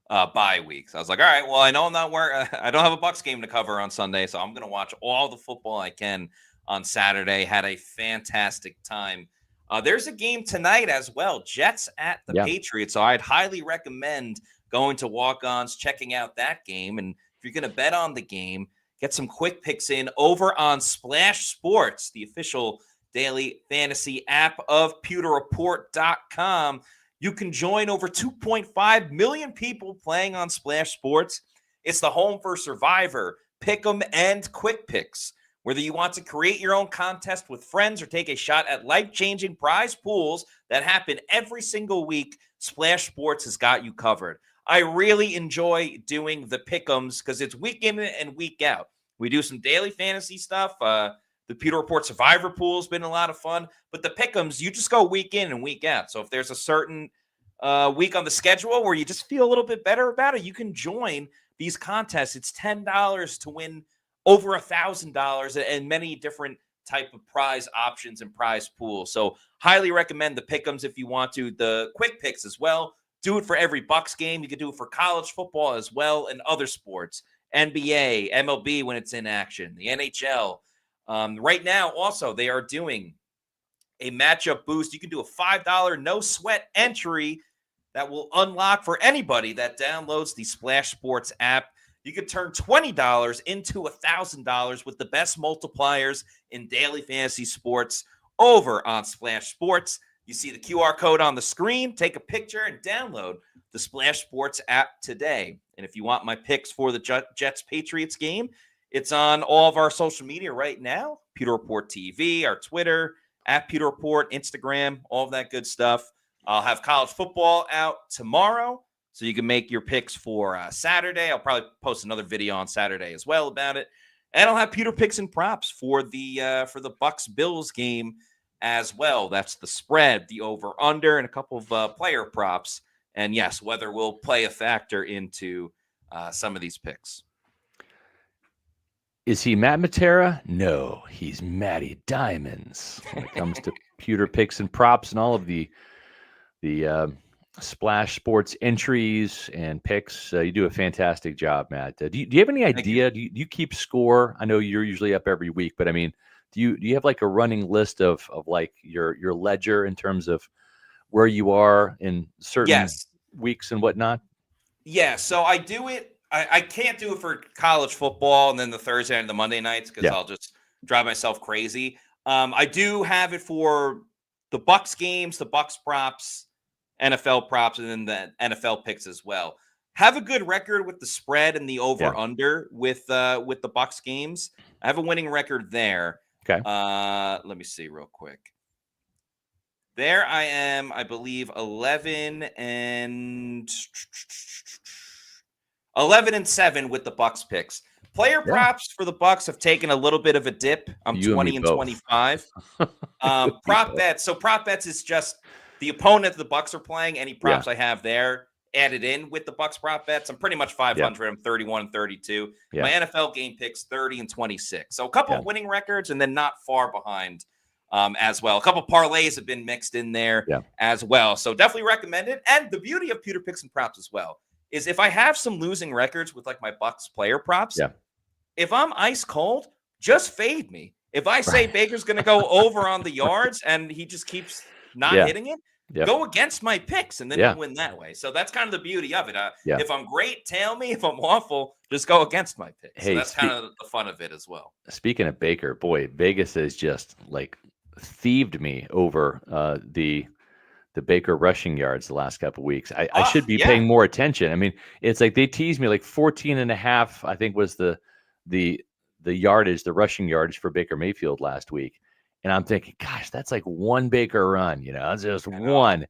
bye week. So I was like, all right, well, I know I'm not I don't have a Bucs game to cover on Sunday, so I'm going to watch all the football I can on Saturday. Had a fantastic time. There's a game tonight as well, Jets at the Yeah. Patriots. So I'd highly recommend going to walk-ons, checking out that game. And if you're going to bet on the game, get some quick picks in over on Splash Sports, the official daily fantasy app of PewterReport.com. You can join over 2.5 million people playing on Splash Sports. It's the home for Survivor, Pick'em, and Quick Picks. Whether you want to create your own contest with friends or take a shot at life-changing prize pools that happen every single week, Splash Sports has got you covered. I really enjoy doing the Pick'ems because it's week in and week out. We do some daily fantasy stuff. The Pewter Report Survivor Pool has been a lot of fun. But the Pick'ems, you just go week in and week out. So if there's a certain week on the schedule where you just feel a little bit better about it, you can join these contests. It's $10 to win over $1,000 and many different type of prize options and prize pools. So highly recommend the Pick'ems if you want to. The quick picks as well. Do it for every Bucs game. You can do it for college football as well and other sports. NBA, MLB when it's in action, the NHL. Right now, also, they are doing a matchup boost. You can do a $5 no sweat entry that will unlock for anybody that downloads the Splash Sports app. You could turn $20 into $1,000 with the best multipliers in daily fantasy sports over on Splash Sports. You see the QR code on the screen. Take a picture and download the Splash Sports app today. And if you want my picks for the Jets-Patriots game, it's on all of our social media right now. Pewter Report TV, our Twitter, at Pewter Report, Instagram, all of that good stuff. I'll have college football out tomorrow, so you can make your picks for Saturday. I'll probably post another video on Saturday as well about it. And I'll have Pewter picks and props for the Bucs-Bills game as well. That's the spread, the over-under, and a couple of player props. And yes, weather will play a factor into some of these picks. Is he Matt Matera? No, he's Matty Diamonds when it comes to Pewter picks and props and all of the Splash Sports entries and picks. You do a fantastic job, Matt. Do you have any Thank you. idea? Do you keep score? I know you're usually up every week, but I mean, do you have like a running list of like your ledger in terms of where you are in certain Yes. weeks and whatnot? Yeah. So I do it. I can't do it for college football and then the Thursday and the Monday nights because Yeah. I'll just drive myself crazy. I do have it for the Bucs games, the Bucs props, NFL props, and then the NFL picks as well. Have a good record with the spread and the over under with the Bucs games. I have a winning record there. Okay. Let me see real quick. There I am, I believe 11-7 with the Bucs picks. Player props for the Bucs have taken a little bit of a dip. I'm You and me 20 and both. 25. Prop bets. So prop bets is just the opponent the Bucs are playing. Any props I have there added in with the Bucs prop bets. I'm pretty much 500. I'm 31 and 32. My NFL game picks 30 and 26. So a couple of winning records and then not far behind as well. A couple of parlays have been mixed in there as well. So definitely recommend it. And the beauty of Pewter Picks and Props as well is if I have some losing records with like my Bucs player props, if I'm ice cold, just fade me. If I say Baker's going to go over on the yards and he just keeps not hitting it, go against my picks and then we'll win that way. So that's kind of the beauty of it. If I'm great, tail me. If I'm awful, just go against my picks. Hey, so that's kind of the fun of it as well. Speaking of Baker, boy, Vegas has just like thieved me over the Baker rushing yards the last couple of weeks. I should be paying more attention. I mean, it's like they teased me like 14 and a half, I think was the yardage, the rushing yardage for Baker Mayfield last week. And I'm thinking, gosh, that's like one Baker run, that's just one.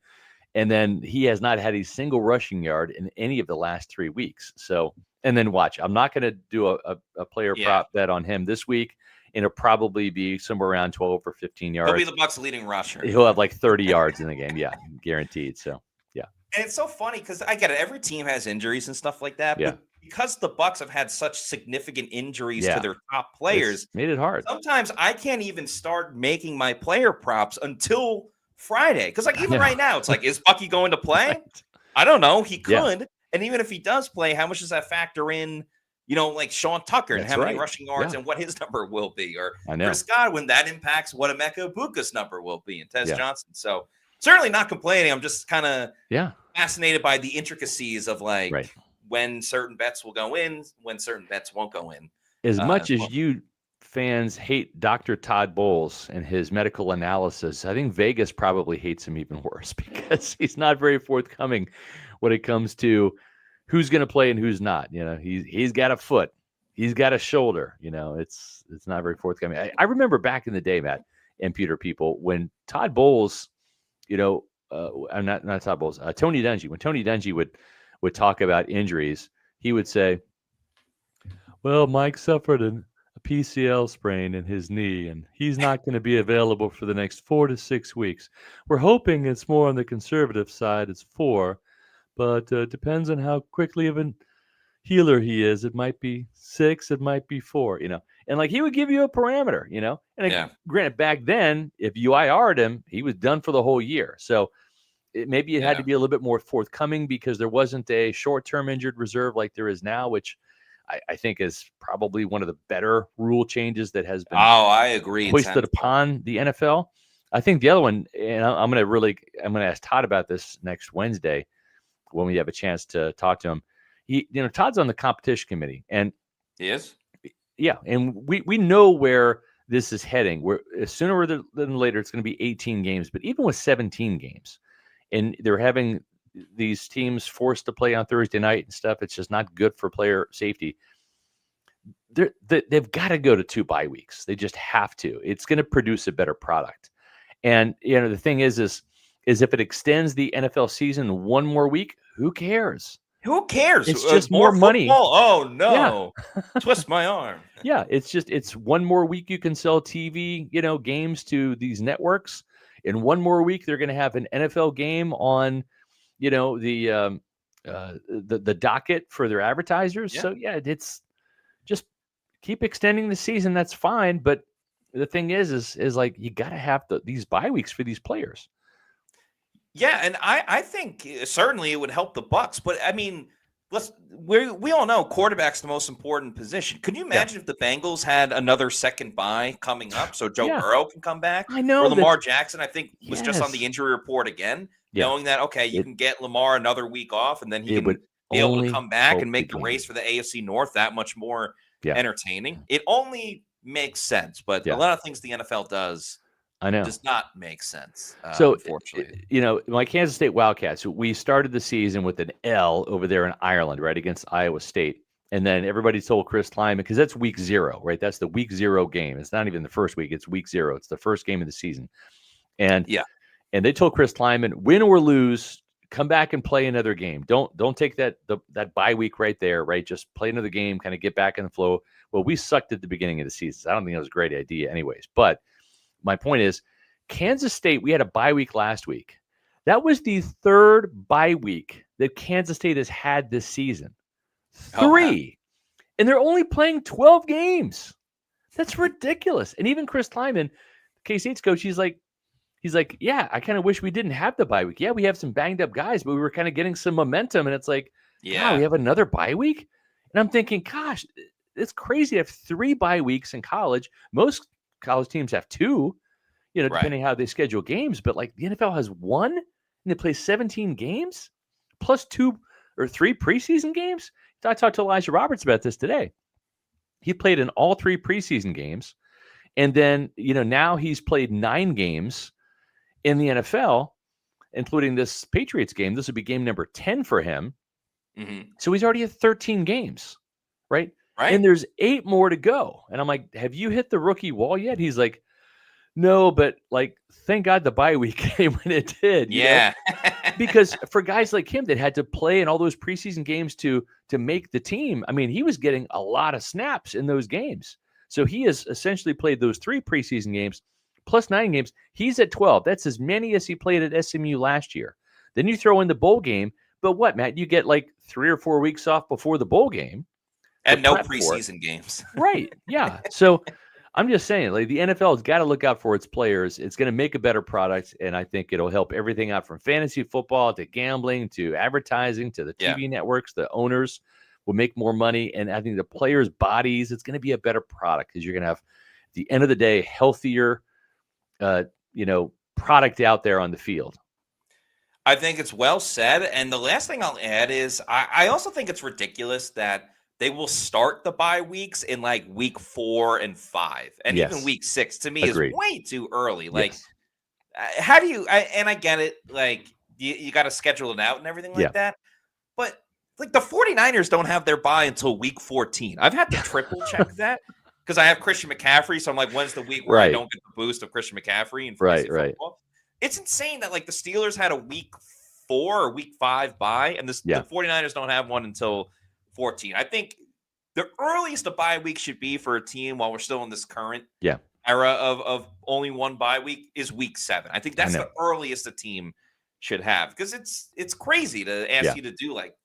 And then he has not had a single rushing yard in any of the last 3 weeks. So, and then watch, I'm not going to do a player prop bet on him this week. And it'll probably be somewhere around 12 or 15 yards. He'll be the Bucs' leading rusher. He'll have like 30 yards in the game. Yeah, guaranteed. So, And it's so funny because I get it. Every team has injuries and stuff like that. But because the Bucs have had such significant injuries to their top players, it's made it hard. Sometimes I can't even start making my player props until Friday. Because like even right now, it's like, is Bucky going to play? I don't know. He could. And even if he does play, how much does that factor in? Like Sean Tucker and how many rushing yards and what his number will be, or Chris Godwin, that impacts what Emeka Ibuka's number will be, and Tez Johnson. So certainly not complaining. I'm just kind of fascinated by the intricacies of like when certain bets will go in, when certain bets won't go in. As much as you fans hate Dr. Todd Bowles and his medical analysis, I think Vegas probably hates him even worse because he's not very forthcoming when it comes to who's going to play and who's not. He's got a foot, he's got a shoulder. It's not very forthcoming. I remember back in the day, Matt and Peter people, when Todd Bowles, I'm not Todd Bowles, Tony Dungy. When Tony Dungy would talk about injuries, he would say, "Well, Mike suffered a PCL sprain in his knee, and he's not going to be available for the next 4 to 6 weeks. We're hoping it's more on the conservative side. It's 4." But depends on how quickly of a healer he is. It might be 6, it might be 4, And like he would give you a parameter, And granted, back then, if you IR'd him, he was done for the whole year. So maybe it had to be a little bit more forthcoming because there wasn't a short-term injured reserve like there is now, which I think is probably one of the better rule changes that has been I agree hoisted upon the NFL. I think the other one, and I'm going to ask Todd about this next Wednesday when we have a chance to talk to him. Todd's on the competition committee, and he is. Yeah, and we know where this is heading. Where sooner than later, it's going to be 18 games. But even with 17 games, and they're having these teams forced to play on Thursday night and stuff, it's just not good for player safety. They've got to go to 2 bye weeks. They just have to. It's going to produce a better product. And the thing is if it extends the NFL season 1 more week, who cares? Who cares? It's just more money. Oh no! Twist my arm. Yeah, it's 1 more week you can sell TV, games to these networks. In 1 more week, they're going to have an NFL game on, the docket for their advertisers. Yeah. So it's just keep extending the season. That's fine, but the thing is like you got to have these bye weeks for these players. Yeah, and I think certainly it would help the Bucs, but I mean, we all know quarterback's the most important position. Could you Yeah. imagine if the Bengals had another second bye coming up so Joe Yeah. Burrow can come back? I Or know Lamar that's Jackson, I think, was just on the yes. injury report again, Yeah. knowing that, okay, you It can get Lamar another week off and then he it can would be able to only come back and help the make the game. race for the AFC North that much more Yeah. entertaining. It only makes sense, but a Yeah. lot of things the NFL I know. does not make sense, So, unfortunately. my Kansas State Wildcats, we started the season with an L over there in Ireland, right, against Iowa State. And then everybody told Chris Kleiman, because that's week 0, right? That's the week 0 game. It's not even the first week, it's week 0. It's the first game of the season. And Yeah. and they told Chris Kleiman, win or lose, come back and play another game. Don't take that bye week right there, right? Just play another game, kind of get back in the flow. Well, we sucked at the beginning of the season. So I don't think that was a great idea anyways. But my point is, Kansas State, we had a bye week last week. That was the 3rd bye week that Kansas State has had this season. Oh, wow. 3. And they're only playing 12 games. That's ridiculous. And even Chris Kleiman, K-State's coach, he's like, yeah, I kind of wish we didn't have the bye week. Yeah, we have some banged up guys, but we were kind of getting some momentum. And it's like, God, we have another bye week? And I'm thinking, gosh, it's crazy to have 3 bye weeks in college. Most college teams have 2. Right. Depending how they schedule games, but like the NFL has 1 and they play 17 games plus 2 or 3 preseason games. I talked to Elijah Roberts about this today. He played in all 3 preseason games. And then, now he's played 9 games in the NFL, including this Patriots game. This would be game number 10 for him. Mm-hmm. So he's already at 13 games, right? Right. And there's 8 more to go. And I'm like, have you hit the rookie wall yet? He's like, no, but like, thank God the bye week came when it did. Yeah. Because for guys like him that had to play in all those preseason games to make the team, I mean, he was getting a lot of snaps in those games. So he has essentially played those 3 preseason games plus 9 games. He's at 12. That's as many as he played at SMU last year. Then you throw in the bowl game. But what, Matt? You get like 3 or 4 weeks off before the bowl game. And no preseason games. Right. Yeah. So I'm just saying, like, the NFL has got to look out for its players. It's going to make a better product, and I think it'll help everything out from fantasy football to gambling to advertising to the TV networks. The owners will make more money, and I think the players' bodies, it's going to be a better product because you're going to have, at the end of the day, healthier, product out there on the field. I think it's well said. And the last thing I'll add is I also think it's ridiculous that they will start the bye weeks in like week 4 and 5. And even week 6 to me is way too early. Like, how do you, and I get it, like, you got to schedule it out and everything like that. But like the 49ers don't have their bye until week 14. I've had to triple check that because I have Christian McCaffrey. So I'm like, when's the week where I don't get the boost of Christian McCaffrey in fantasy football? It's insane that like the Steelers had a week 4 or week 5 bye, and the 49ers don't have one until 14. I think the earliest a bye week should be for a team while we're still in this current era of only 1 bye week is week 7. I think that's the earliest a team should have, because it's crazy to ask you to do like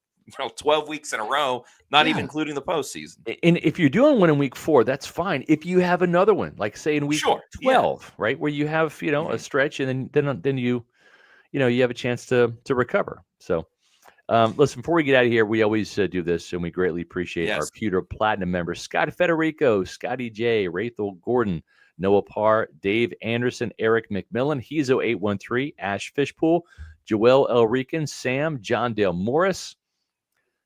12 weeks in a row, not even including the postseason. And if you're doing one in week 4, that's fine. If you have another one, like say in week 12, right, where you have a stretch, and then you have a chance to recover. So listen, before we get out of here, we always do this, and we greatly appreciate our Pewter Platinum members: Scott Federico, Scotty J, Rachel Gordon, Noah Parr, Dave Anderson, Eric McMillan, Hezo 813, Ash Fishpool, Joel Elrican, Sam, John Dale Morris,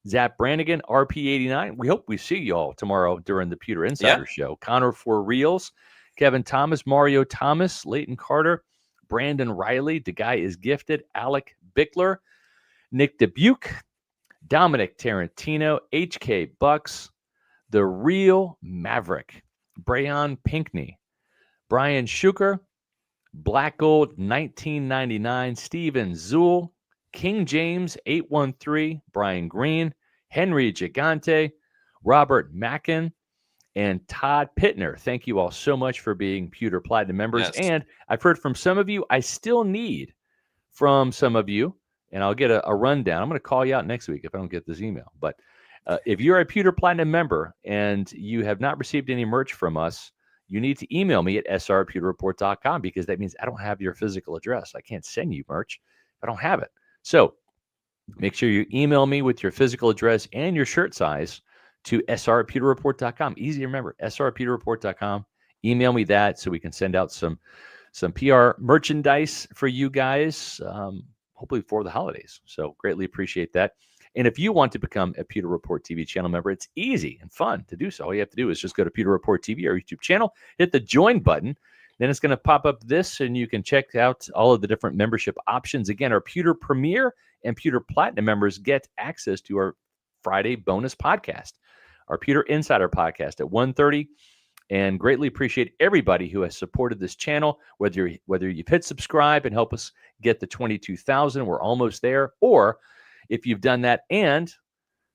Zap Brannigan, RP89. We hope we see you all tomorrow during the Pewter Insider Show. Connor For Reals, Kevin Thomas, Mario Thomas, Leighton Carter, Brandon Riley, The Guy Is Gifted, Alec Bickler, Nick Dubuque, Dominic Tarantino, HK Bucks, The Real Maverick, Brayon Pinkney, Brian Schuker, Black Gold 1999, Steven Zool, King James 813, Brian Green, Henry Gigante, Robert Mackin, and Todd Pittner. Thank you all so much for being Pewter Platinum members. And I've heard from some of you, I still need from some of you, and I'll get a rundown. I'm going to call you out next week if I don't get this email. But if you're a Pewter Platinum member and you have not received any merch from us, you need to email me at sr@pewterreport.com, because that means I don't have your physical address. I can't send you merch. If I don't have it. So make sure you email me with your physical address and your shirt size to sr@pewterreport.com. Easy to remember, sr@pewterreport.com. Email me that so we can send out some PR merchandise for you guys, hopefully for the holidays. So greatly appreciate that. And if you want to become a Pewter Report TV channel member, it's easy and fun to do so. All you have to do is just go to Pewter Report TV, our YouTube channel, hit the join button. Then it's going to pop up this, and you can check out all of the different membership options. Again, our Pewter Premier and Pewter Platinum members get access to our Friday bonus podcast, our Pewter Insider podcast at 1:30. And greatly appreciate everybody who has supported this channel, whether you've hit subscribe and help us get the 22,000, we're almost there, or if you've done that and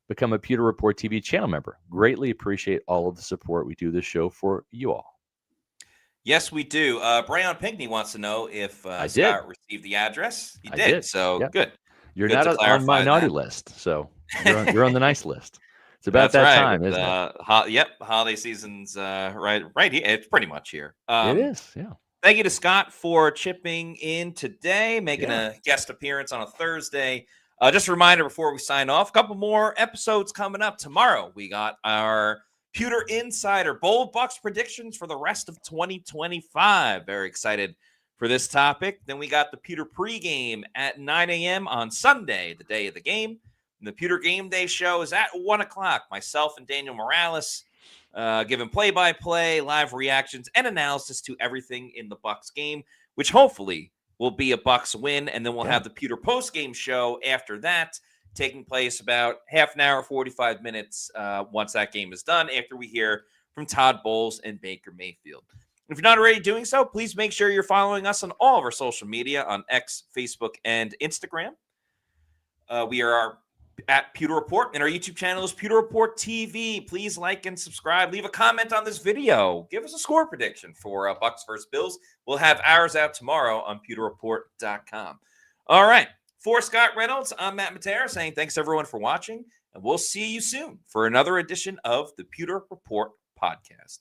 become a Pewter Report TV channel member. Greatly appreciate all of the support. We do this show for you all. Yes, we do. Brian Pinkney wants to know if Scott received the address. He did. So good. You're good not on my naughty list, so you're on the nice list. It's about that time, isn't it? Yep, holiday season's right here. It's pretty much here. It is, yeah. Thank you to Scott for chipping in today, making a guest appearance on a Thursday. Just a reminder before we sign off, a couple more episodes coming up. Tomorrow, we got our Pewter Insider Bold Bucs predictions for the rest of 2025. Very excited for this topic. Then we got the Pewter pregame at 9 a.m. on Sunday, the day of the game. And the Pewter Game Day show is at 1 o'clock. Myself and Daniel Morales giving play-by-play, live reactions, and analysis to everything in the Bucs game, which hopefully will be a Bucs win. And then we'll have the Pewter post-game show after that, taking place about half an hour, 45 minutes once that game is done, after we hear from Todd Bowles and Baker Mayfield. If you're not already doing so, please make sure you're following us on all of our social media on X, Facebook, and Instagram. We are at Pewter Report, and our YouTube channel is Pewter Report TV. Please like and subscribe. Leave a comment on this video. Give us a score prediction for Bucs versus Bills. We'll have ours out tomorrow on pewterreport.com. All right. For Scott Reynolds, I'm Matt Matera saying thanks everyone for watching, and we'll see you soon for another edition of the Pewter Report Podcast.